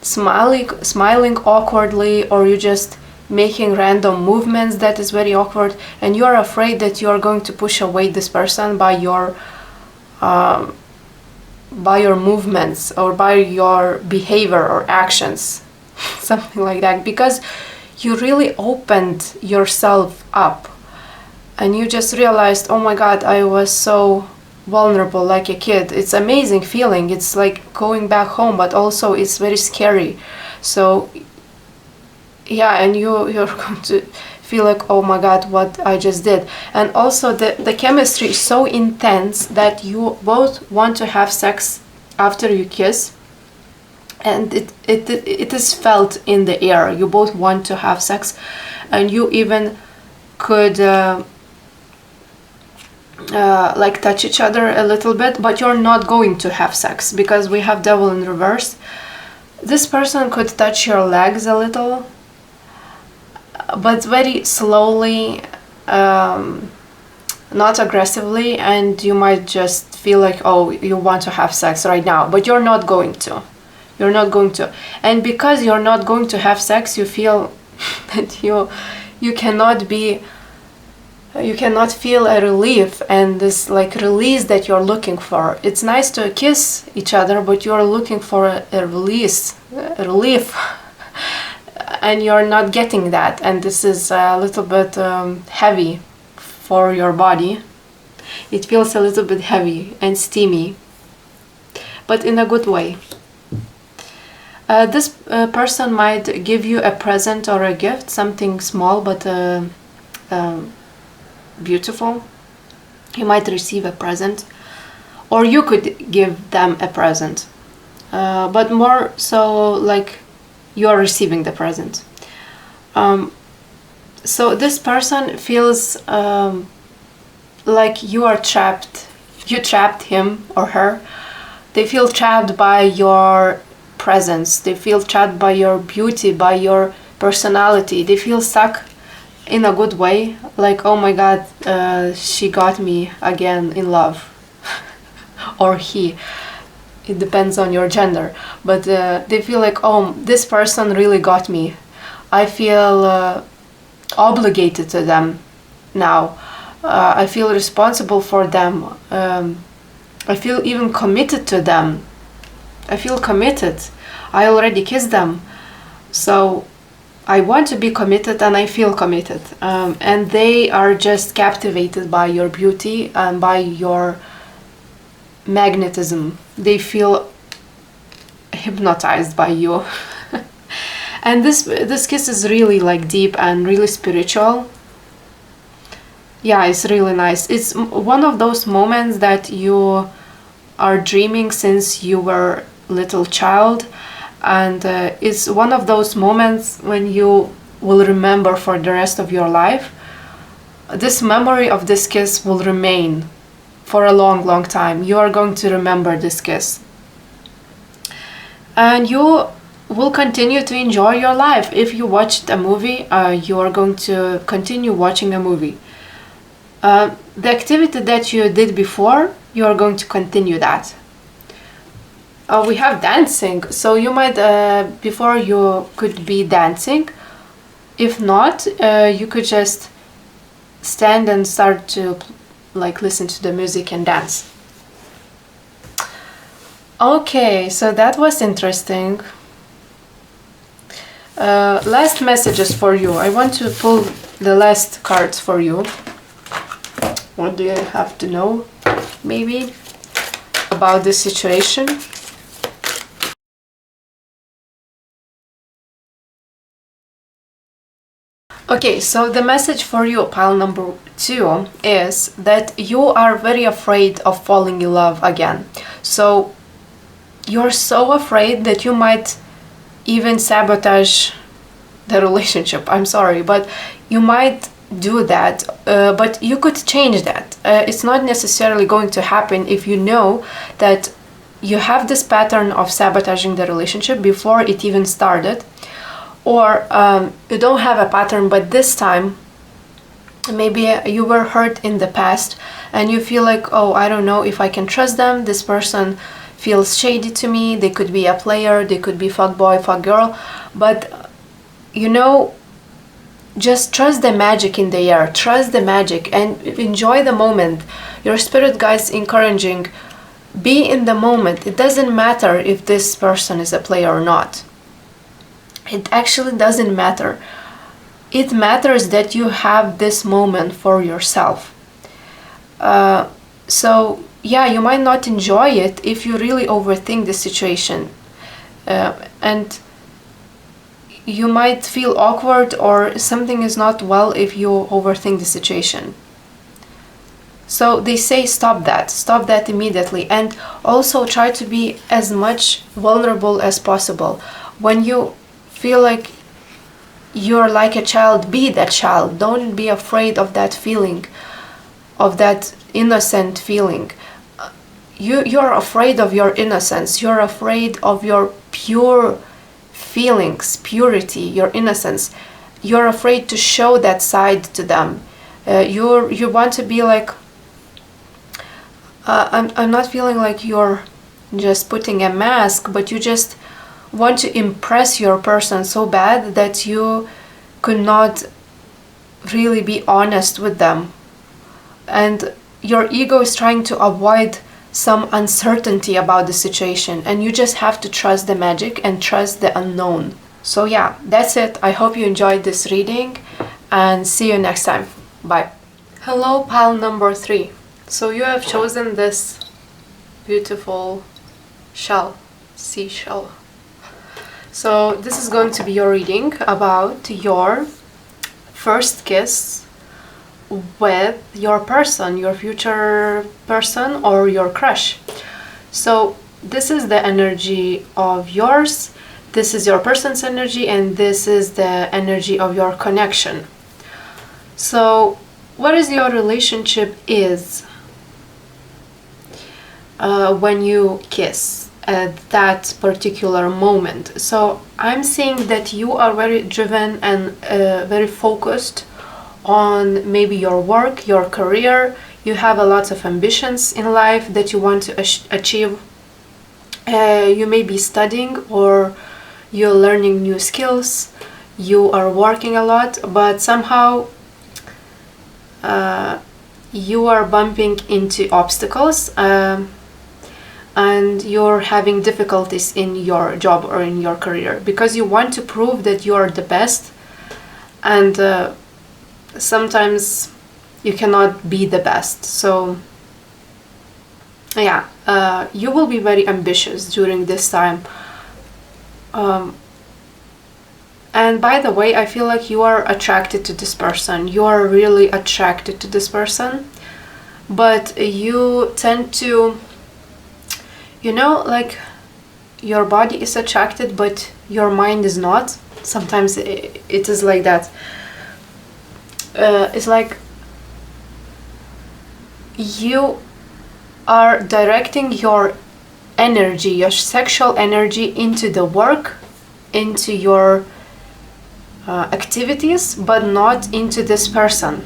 A: smiling awkwardly, or you just making random movements that is very awkward, and you're afraid that you're going to push away this person by your movements or by your behavior or actions, something like that, because you really opened yourself up and you just realized, oh my god, I was so vulnerable like a kid. It's amazing feeling. It's like going back home, but also it's very scary. So yeah, and you're going to feel like, oh my god, what I just did. And also the chemistry is so intense that you both want to have sex after you kiss, and it is felt in the air. You both want to have sex, and you even could like touch each other a little bit, but you're not going to have sex because we have Devil in reverse. This person could touch your legs a little, but very slowly, not aggressively, and you might just feel like, oh, you want to have sex right now, but you're not going to. You're not going to. And because you're not going to have sex, you feel that you cannot feel a relief and this like release that you're looking for. It's nice to kiss each other, but you're looking for a relief, and you're not getting that, and this is a little bit heavy for your body. It feels a little bit heavy and steamy, but in a good way. This person might give you a present or a gift, something small but beautiful. You might receive a present, or you could give them a present, but more so like you are receiving the present. So this person feels like you are trapped. You trapped him or her. They feel trapped by your presence. They feel trapped by your beauty, by your personality. They feel stuck in a good way, like, oh my god, she got me again in love. Or he, it depends on your gender, but they feel like, oh, this person really got me. I feel obligated to them now. I feel responsible for them. I feel even committed to them. I feel committed. I already kissed them, so I want to be committed, and I feel committed. And they are just captivated by your beauty and by your magnetism. They feel hypnotized by you. And this kiss is really like deep and really spiritual. Yeah, it's really nice. It's one of those moments that you are dreaming since you were little child, and it's one of those moments when you will remember for the rest of your life. This memory of this kiss will remain for a long, long time. You are going to remember this kiss, and you will continue to enjoy your life. If you watched a movie, you are going to continue watching a movie. The activity that you did before, you are going to continue that. We have dancing, so you might, before you could be dancing. If not, you could just stand and start to like listen to the music and dance. Okay, so that was interesting. Last messages for you. I want to pull the last cards for you. What do you have to know, maybe, about this situation? Okay, so the message for you, pile number 2, is that you are very afraid of falling in love again. So you're so afraid that you might even sabotage the relationship. I'm sorry, but you might do that, but you could change that. It's not necessarily going to happen if you know that you have this pattern of sabotaging the relationship before it even started, or you don't have a pattern, but this time maybe you were hurt in the past and you feel like, oh, I don't know if I can trust them. This person feels shady to me. They could be a player, they could be fuck boy, fuck girl, but you know, just trust the magic in the air. Trust the magic and enjoy the moment. Your spirit guides encouraging, be in the moment. It doesn't matter if this person is a player or not. It actually doesn't matter. It matters that you have this moment for yourself. So yeah, you might not enjoy it if you really overthink the situation, and you might feel awkward or something is not well if you overthink the situation. So they say stop that immediately, and also try to be as much vulnerable as possible. When you feel like you're like a child, be that child. Don't be afraid of that feeling, of that innocent feeling. You're afraid of your innocence. You're afraid of your pure feelings, purity, your innocence. You're afraid to show that side to them. You want to be like, I'm not feeling like you're just putting a mask, but you just want to impress your person so bad that you could not really be honest with them. And your ego is trying to avoid some uncertainty about the situation, and you just have to trust the magic and trust the unknown. So yeah, that's it. I hope you enjoyed this reading, and see you next time. Bye. Hello, pile number 3. So you have chosen this beautiful shell, seashell. So this is going to be your reading about your first kiss with your person, your future person, or your crush. So this is the energy of yours, this is your person's energy, and this is the energy of your connection. So what is your relationship is when you kiss at that particular moment? So I'm seeing that you are very driven and very focused on maybe your work, your career. You have a lot of ambitions in life that you want to achieve. You may be studying, or you're learning new skills, you are working a lot, but somehow you are bumping into obstacles, and you're having difficulties in your job or in your career because you want to prove that you're the best, and sometimes you cannot be the best. So yeah, you will be very ambitious during this time. And by the way, I feel like you are attracted to this person. You are really attracted to this person, but you tend to, like your body is attracted, but your mind is not. Sometimes it is like that. It's like you are directing your energy, your sexual energy, into the work, into your activities, but not into this person,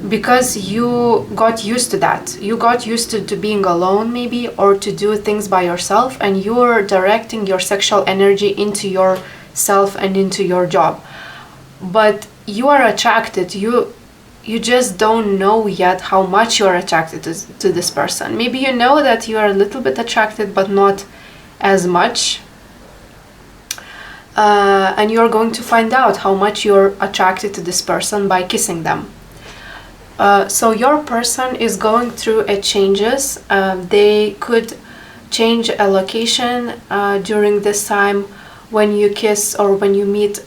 A: because you got used to that. You got used to being alone maybe, or to do things by yourself, and you're directing your sexual energy into yourself and into your job. But you are attracted, you just don't know yet how much you're attracted to this person. Maybe you know that you are a little bit attracted, but not as much. And you're going to find out how much you're attracted to this person by kissing them. So your person is going through changes. They could change a location during this time when you kiss or when you meet.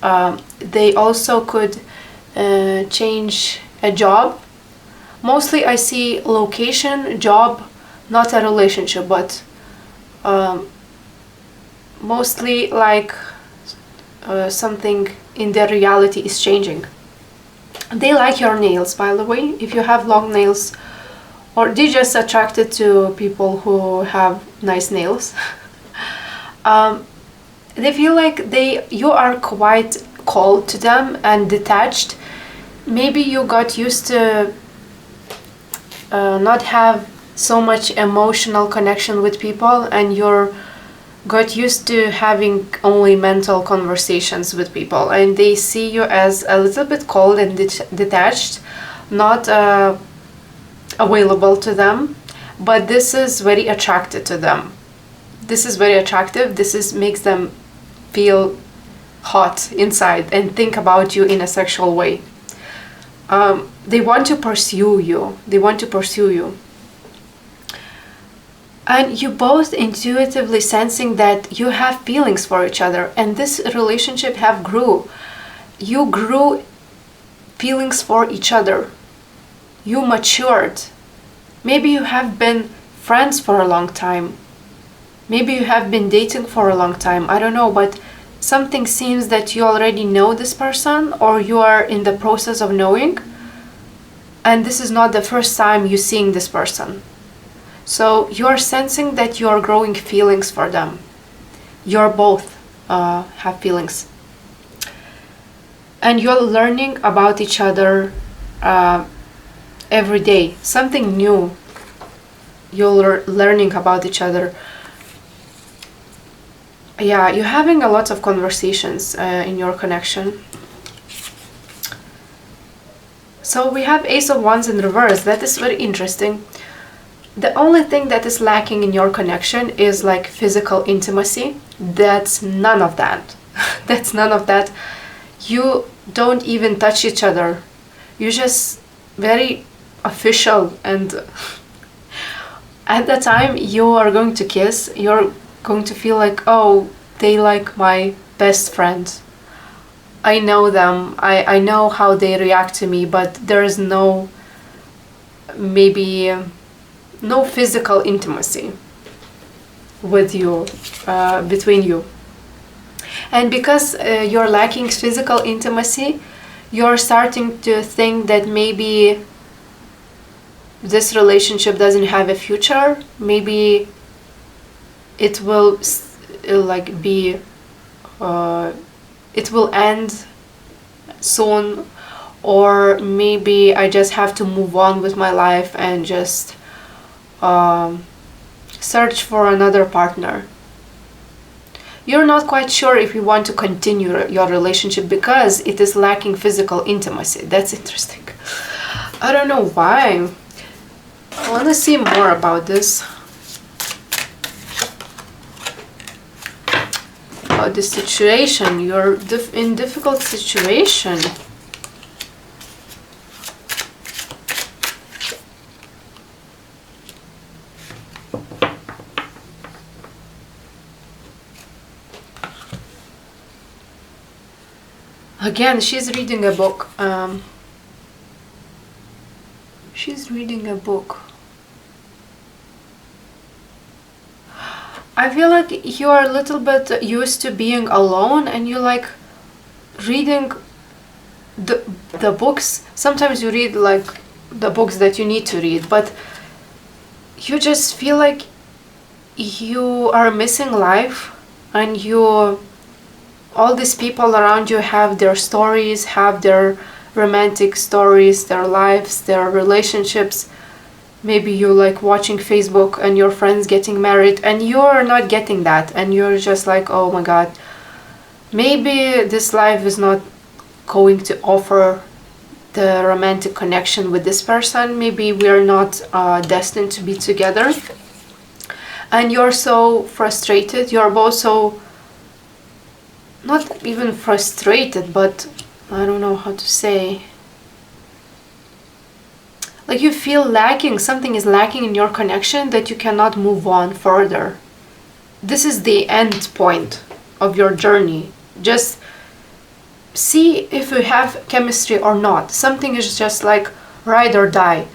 A: They also could change a job. Mostly I see location, job, not a relationship, but mostly like something in their reality is changing. They like your nails, by the way, if you have long nails, or they're just attracted to people who have nice nails. They feel like you are quite cold to them and detached. Maybe you got used to not have so much emotional connection with people, and you're got used to having only mental conversations with people, and they see you as a little bit cold and detached, not available to them. But this is very attracted to them. This is very attractive. This makes them feel hot inside and think about you in a sexual way. They want to pursue you. And you both intuitively sensing that you have feelings for each other, and this relationship have grew. You grew feelings for each other. You matured. Maybe you have been friends for a long time. Maybe you have been dating for a long time. I don't know, but something seems that you already know this person, or you are in the process of knowing. And this is not the first time you're seeing this person. So you are sensing that you are growing feelings for them. You're both have feelings. And you're learning about each other every day. Something new. You're learning about each other. Yeah, you're having a lot of conversations in your connection. So we have Ace of Wands in reverse. That is very interesting. The only thing that is lacking in your connection is like physical intimacy. That's none of that. That's none of that. You don't even touch each other. You're just very official, and at the time you are going to kiss, you're going to feel like, oh, they like my best friend. I know them, I know how they react to me, but there is no, maybe, no physical intimacy with you, between you. And because you're lacking physical intimacy, you're starting to think that maybe this relationship doesn't have a future. Maybe it will like be it will end soon, or maybe I just have to move on with my life and just search for another partner. You're not quite sure if you want to continue your relationship because it is lacking physical intimacy. That's interesting. I don't know why. I want to see more about this. About this situation. You're in difficult situation. Again, she's reading a book. She's reading a book. I feel like you are a little bit used to being alone, and you like reading the books. Sometimes you read like the books that you need to read, but you just feel like you are missing life, and all these people around you have their stories, have their romantic stories, their lives, their relationships. Maybe you like watching Facebook and your friends getting married, and you're not getting that, and you're just like, oh my god, maybe this life is not going to offer the romantic connection with this person. Maybe we're not destined to be together. And you're so frustrated. You're both so, not even frustrated, but I don't know how to say. Like you feel lacking, something is lacking in your connection that you cannot move on further. This is the end point of your journey. Just see if you have chemistry or not. Something is just like ride or die.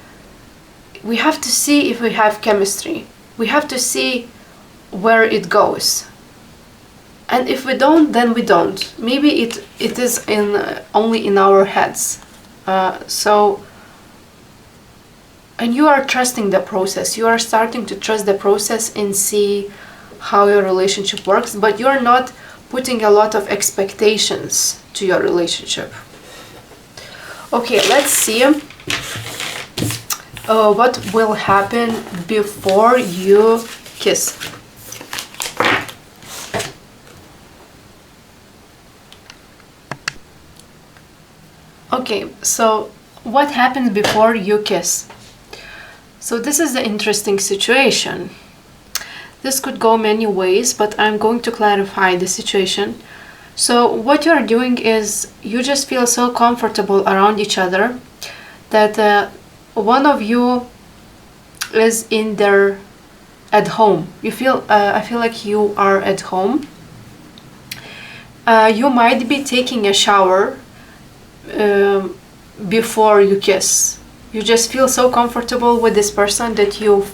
A: We have to see if we have chemistry. We have to see where it goes. And if we don't, then we don't. Maybe it is only in our heads. And you are trusting the process. You are starting to trust the process and see how your relationship works, but you're not putting a lot of expectations to your relationship. Okay, let's see what will happen before you kiss. Okay, so what happens before you kiss? So this is the interesting situation. This could go many ways, but I'm going to clarify the situation. So what you're doing is you just feel so comfortable around each other that one of you is at home. I feel like you are at home. You might be taking a shower before you kiss. You just feel so comfortable with this person that you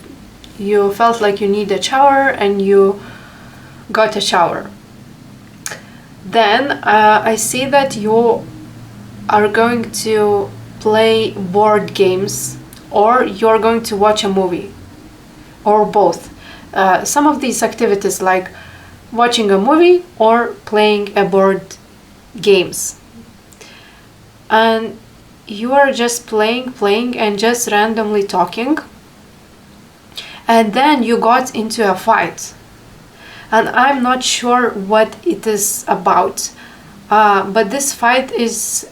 A: felt like you need a shower, and you got a shower. Then I see that you are going to play board games, or you're going to watch a movie, or both. Some of these activities like watching a movie or playing a board games. And you are just playing and just randomly talking, and then you got into a fight, and I'm not sure what it is about, but this fight is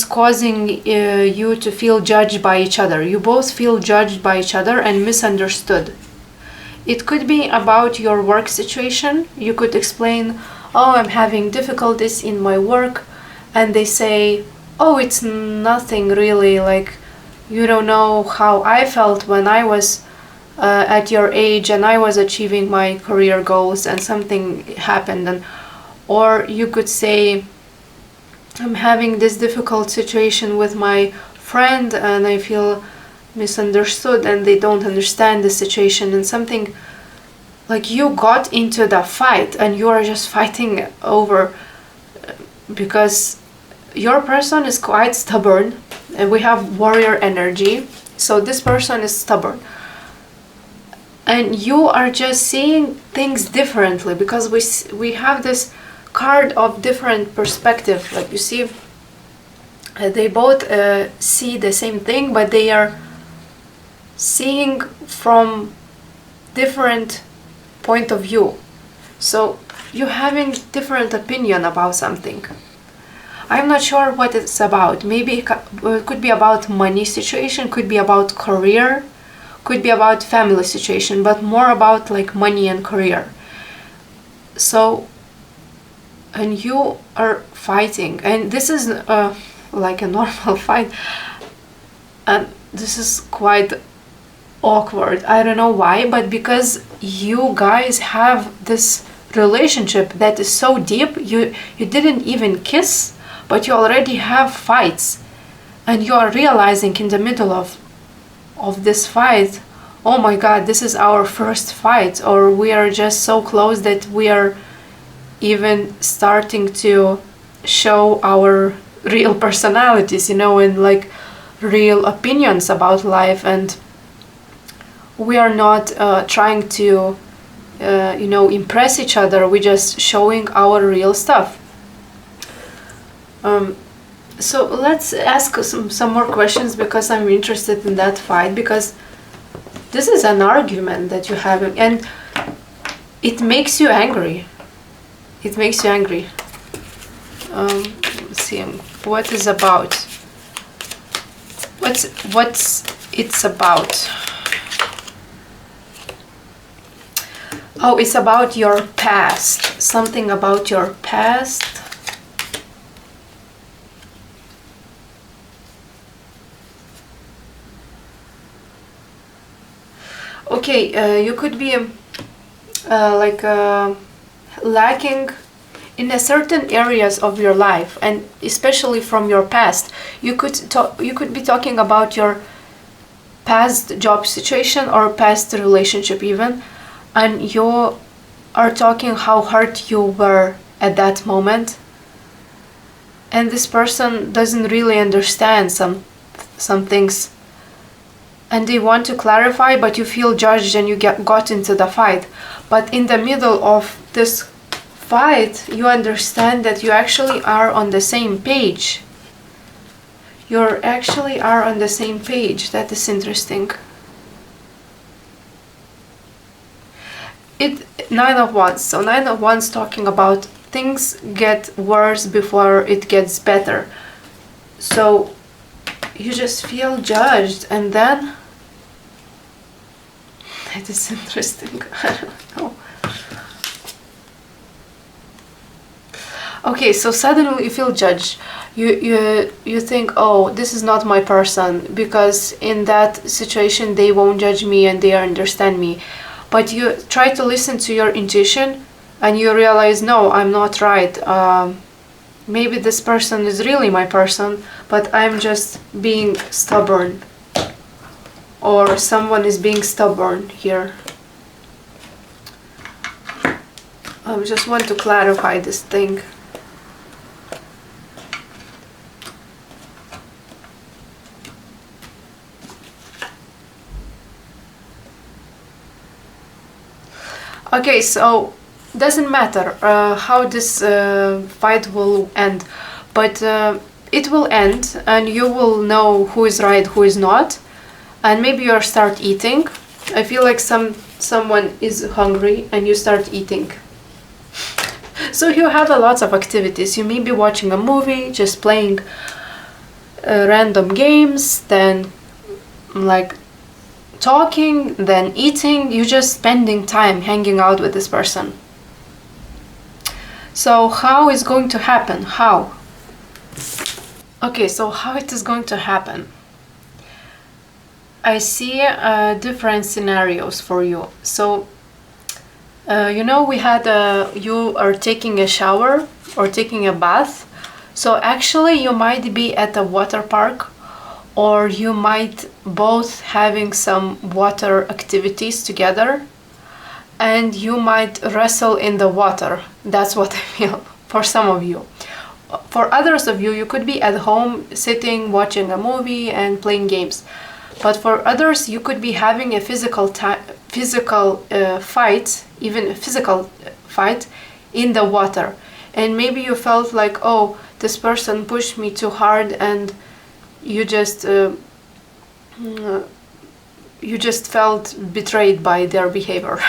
A: causing you to feel judged by each other. You both feel judged by each other and misunderstood. It could be about your work situation. You could explain, oh, I'm having difficulties in my work, and they say, oh, it's nothing really, like you don't know how I felt when I was at your age and I was achieving my career goals and something happened, and or you could say I'm having this difficult situation with my friend and I feel misunderstood and they don't understand the situation, and something like you got into the fight and you are just fighting over, because your person is quite stubborn and we have warrior energy, so this person is stubborn and you are just seeing things differently because we have this card of different perspective. Like you see, they both see the same thing, but they are seeing from different point of view. So you're having different opinion about something. I'm not sure what it's about. Maybe it could be about money situation, could be about career, could be about family situation, but more about like money and career. So, and you are fighting, and this is like a normal fight, and this is quite awkward. I don't know why, but because you guys have this relationship that is so deep, you didn't even kiss, but you already have fights, and you are realizing in the middle of this fight, oh my god, this is our first fight, or we are just so close that we are even starting to show our real personalities, you know, and like real opinions about life, and we are not trying to you know, impress each other, we're just showing our real stuff. So let's ask some more questions, because I'm interested in that fight, because this is an argument that you're having and it makes you angry. It makes you angry. Let's see what is about. What's it's about? Oh, it's about your past. Something about your past. Okay, you could be like lacking in a certain areas of your life, and especially from your past. You could be talking about your past job situation or past relationship even, and you are talking how hurt you were at that moment, and this person doesn't really understand some things, and they want to clarify, but you feel judged and you got into the fight. But in the middle of this fight, you understand that you actually are on the same page. You actually are on the same page. That is interesting. Nine of Wands. So Nine of Wands talking about things get worse before it gets better. So you just feel judged, and then it is interesting. I don't know. Okay, so suddenly you feel judged. You think, oh, this is not my person, because in that situation they won't judge me and they understand me. But you try to listen to your intuition and you realize, no, I'm not right. Maybe this person is really my person, but I'm just being stubborn. Or someone is being stubborn here. I just want to clarify this thing. Okay, so doesn't matter how this fight will end, but it will end and you will know who is right, who is not, and maybe you start eating. I feel like someone is hungry and you start eating. So you have a lot of activities. You may be watching a movie, just playing random games, then like talking, then eating. You're just spending time hanging out with this person. So how is going to happen? How? Okay, so how it is going to happen? I see different scenarios for you. So, we had you are taking a shower or taking a bath. So actually, you might be at a water park, or you might both having some water activities together, and you might wrestle in the water. That's what I feel for some of you. For others of you, you could be at home sitting, watching a movie and playing games. But for others, you could be having a physical fight, even a physical fight in the water. And maybe you felt like, oh, this person pushed me too hard, and you just felt betrayed by their behavior.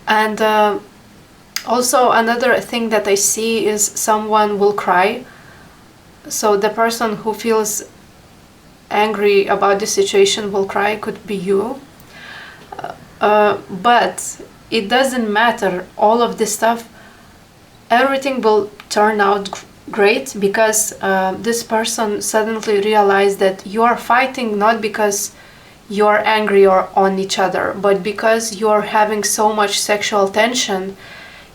A: And also another thing that I see is someone will cry. So the person who feels angry about the situation will cry. Could be you. But it doesn't matter. All of this stuff, everything will turn out great, because this person suddenly realized that you are fighting not because you are angry or on each other, but because you are having so much sexual tension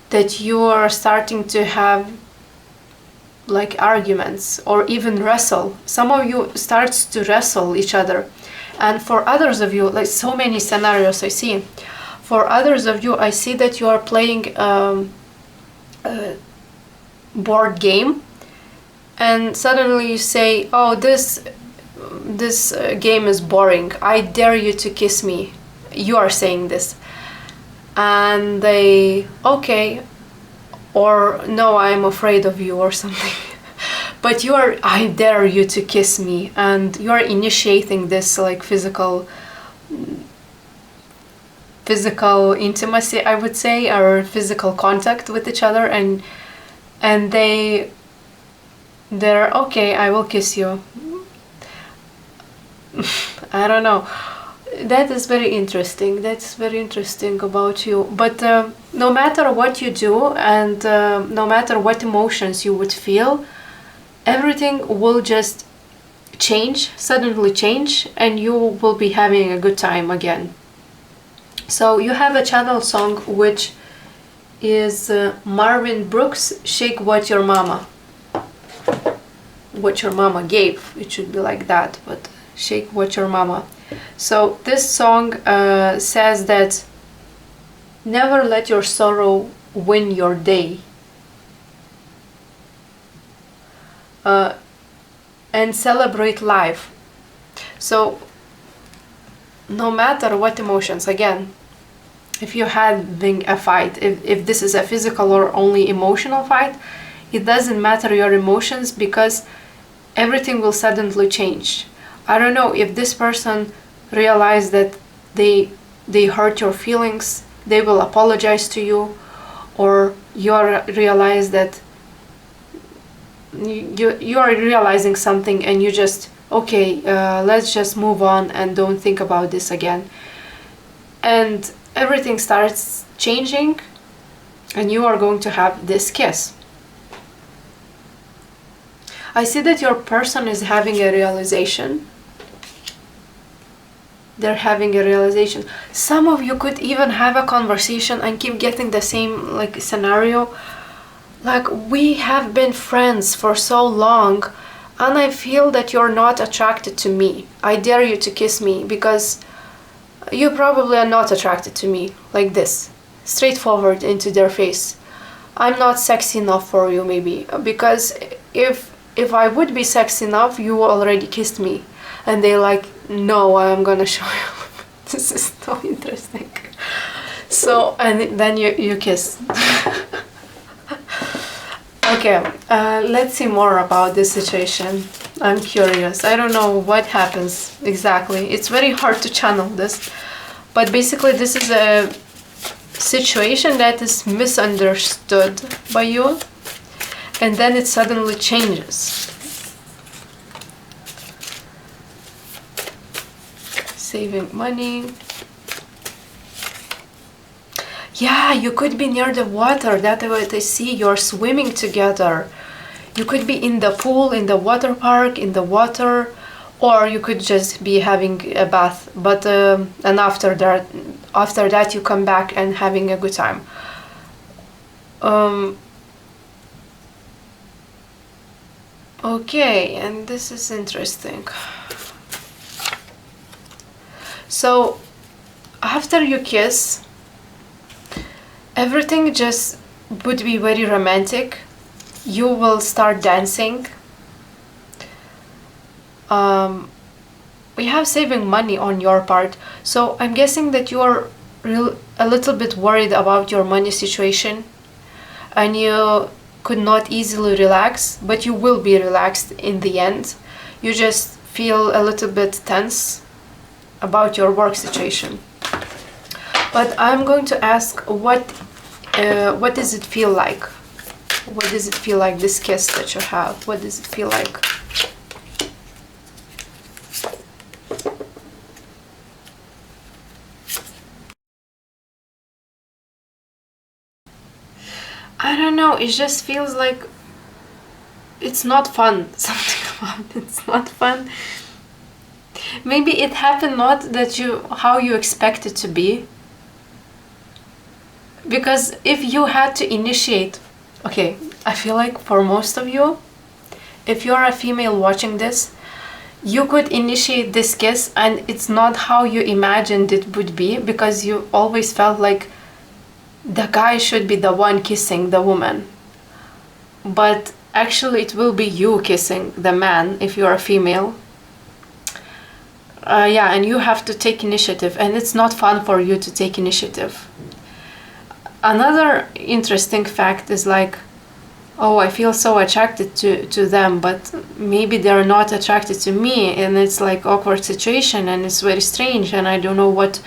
A: that you are starting to have like arguments or even wrestle. Some of you starts to wrestle each other. And for others of you, like so many scenarios I see, for others of you, I see that you are playing a board game, and suddenly you say, oh, this game is boring, I dare you to kiss me. You are saying this. And they, okay, or no, I'm afraid of you or something. But you are, I dare you to kiss me, and you are initiating this like physical intimacy, I would say, or physical contact with each other, and they're okay, I will kiss you. I don't know. That is very interesting. That's very interesting about you. But no matter what you do, and no matter what emotions you would feel, everything will just suddenly change, and you will be having a good time again. So you have a channel song which is Marvin Brooks, Shake What Your Mama gave. It should be like that, but Shake What Your Mama. So this song says that never let your sorrow win your day. And celebrate life. So no matter what emotions, again, if you're having a fight, if this is a physical or only emotional fight, it doesn't matter your emotions, because everything will suddenly change. I don't know if this person realized that they hurt your feelings, they will apologize to you, or you realize that you are realizing something, and you just, okay, let's just move on and don't think about this again. And everything starts changing, and you are going to have this kiss. I see that your person is having a realization. They're having a realization. Some of you could even have a conversation and keep getting the same like scenario. Like, we have been friends for so long, and I feel that you're not attracted to me. I dare you to kiss me, because you probably are not attracted to me. Like this, straightforward into their face. I'm not sexy enough for you, maybe, because if I would be sexy enough, you already kissed me. And they like, no, I'm gonna show you. This is so interesting. So, and then you kiss. Okay, let's see more about this situation. I'm curious. I don't know what happens exactly. It's very hard to channel this. But basically, this is a situation that is misunderstood by you, and then it suddenly changes. Saving money. Yeah, you could be near the water. That's what I see. You're swimming together. You could be in the pool, in the water park, in the water, or you could just be having a bath, but and after that you come back and having a good time. Okay, and this is interesting. So after you kiss, everything just would be very romantic. You will start dancing. We have saving money on your part, so I'm guessing that you are a little bit worried about your money situation, and you could not easily relax, but you will be relaxed in the end. You just feel a little bit tense about your work situation. But I'm going to ask, what does it feel like? What does it feel like, this kiss that you have? What does it feel like? I don't know, it just feels like it's not fun. Something about it's not fun. Maybe it happened not that how you expect it to be. Because if you had to initiate, okay, I feel like for most of you, if you're a female watching this, you could initiate this kiss and it's not how you imagined it would be, because you always felt like the guy should be the one kissing the woman. But actually it will be you kissing the man if you're a female. Yeah, and you have to take initiative, and it's not fun for you to take initiative. Another interesting fact is like, oh, I feel so attracted to them, but maybe they're not attracted to me, and it's like awkward situation, and it's very strange, and I don't know what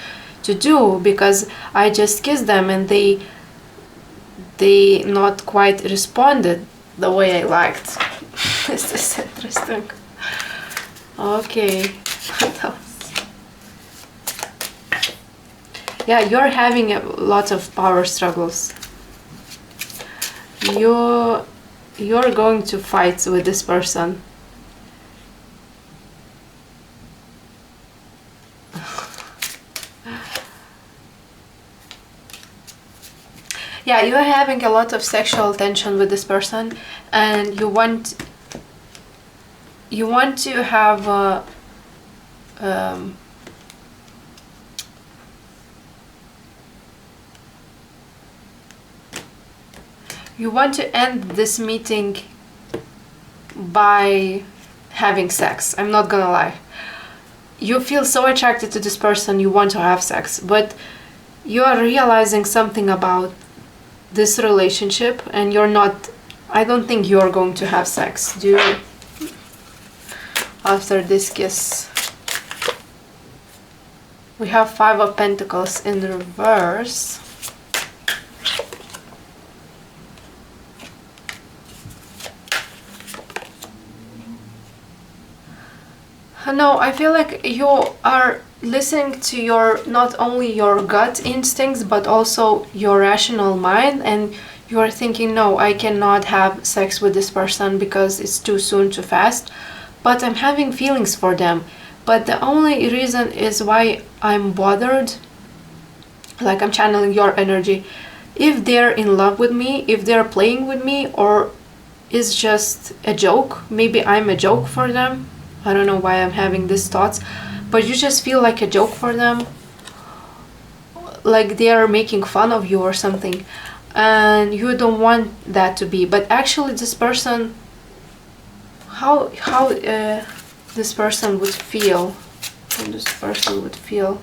A: to do because I just kissed them and they not quite responded the way I liked. This is interesting. Okay. Yeah, you're having a lot of power struggles. You're going to fight with this person. Yeah, you're having a lot of sexual tension with this person, and you want to have you want to end this meeting by having sex. I'm not gonna lie. You feel so attracted to this person, you want to have sex, but you are realizing something about this relationship, and I don't think you're going to have sex, do you? After this kiss. We have 5 of Pentacles in reverse. No, I feel like you are listening to not only your gut instincts, but also your rational mind, and you are thinking, no, I cannot have sex with this person because it's too soon, too fast, but I'm having feelings for them. But the only reason is why I'm bothered, like I'm channeling your energy, if they're in love with me, if they're playing with me, or is just a joke. Maybe I'm a joke for them. I don't know why I'm having these thoughts, but you just feel like a joke for them, like they are making fun of you or something, and you don't want that to be. But actually this person, how this person would feel, how this person would feel.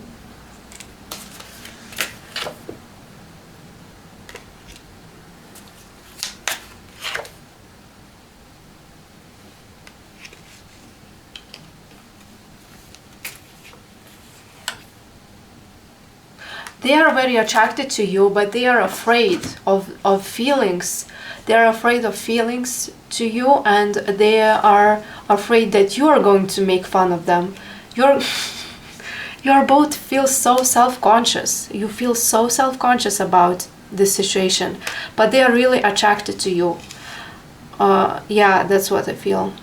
A: They are very attracted to you, but they are afraid of feelings. They are afraid of feelings to you, and they are afraid that you are going to make fun of them. You're both feel so self-conscious. You feel so self-conscious about this situation, but they are really attracted to you. Yeah, that's what I feel.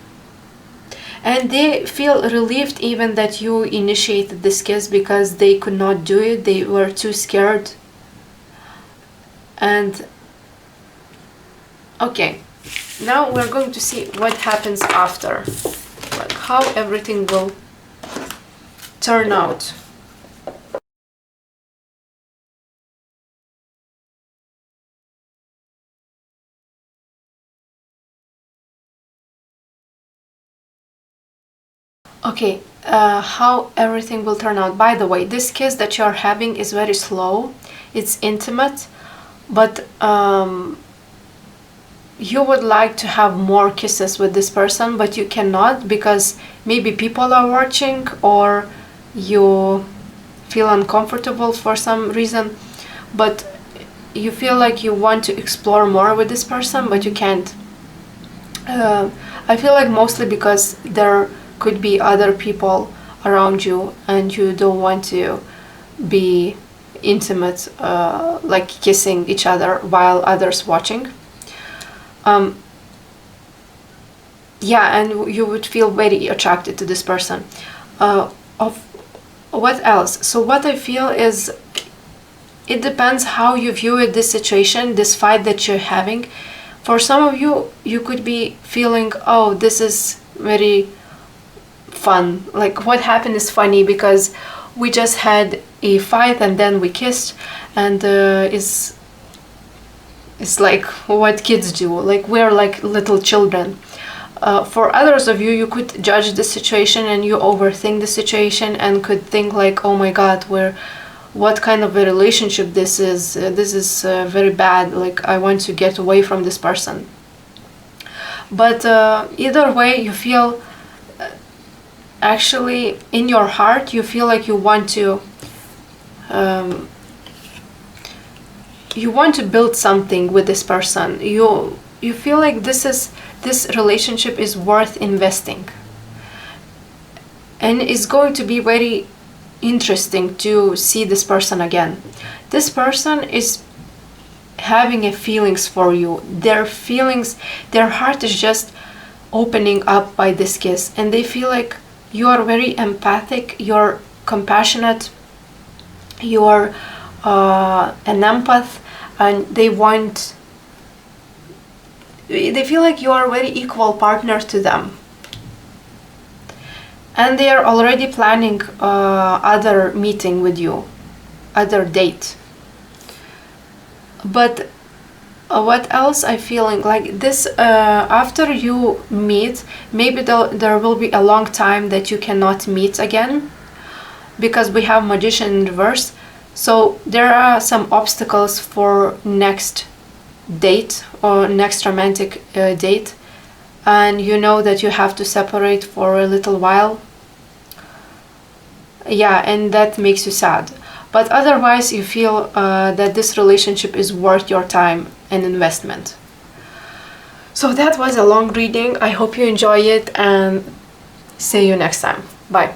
A: And they feel relieved even that you initiated this kiss, because they could not do it, they were too scared. And okay, now we're going to see what happens after, like how everything will turn out. Okay, how everything will turn out. By the way, this kiss that you're having is very slow, it's intimate, but you would like to have more kisses with this person, but you cannot because maybe people are watching, or you feel uncomfortable for some reason, but you feel like you want to explore more with this person, but you can't. I feel like mostly because there could be other people around you and you don't want to be intimate, like kissing each other while others watching. Yeah, and you would feel very attracted to this person. Of what else? So what I feel is, it depends how you view it, this situation, this fight that you're having. For some of you, you could be feeling, oh, this is very fun. Like what happened is funny because we just had a fight and then we kissed, and it's like what kids do. Like we're like little children. For others of you, you could judge the situation and you overthink the situation and could think like, oh my God, what kind of a relationship this is? This is very bad. Like I want to get away from this person. But either way, you feel actually in your heart, you feel like you want to build something with this person. You feel like this relationship is worth investing, and it's going to be very interesting to see this person again. This person is having a feelings for you. Their heart is just opening up by this kiss, and they feel like you are very empathic, you're compassionate, you are an empath, and they feel like you are a very equal partner to them. And they are already planning other meeting with you, other date. But what else I feeling like this, after you meet, maybe there will be a long time that you cannot meet again, because we have Magician in reverse. So there are some obstacles for next date or next romantic date, and you know that you have to separate for a little while. Yeah, and that makes you sad. But otherwise, you feel that this relationship is worth your time and investment. So that was a long reading. I hope you enjoy it, and see you next time. Bye.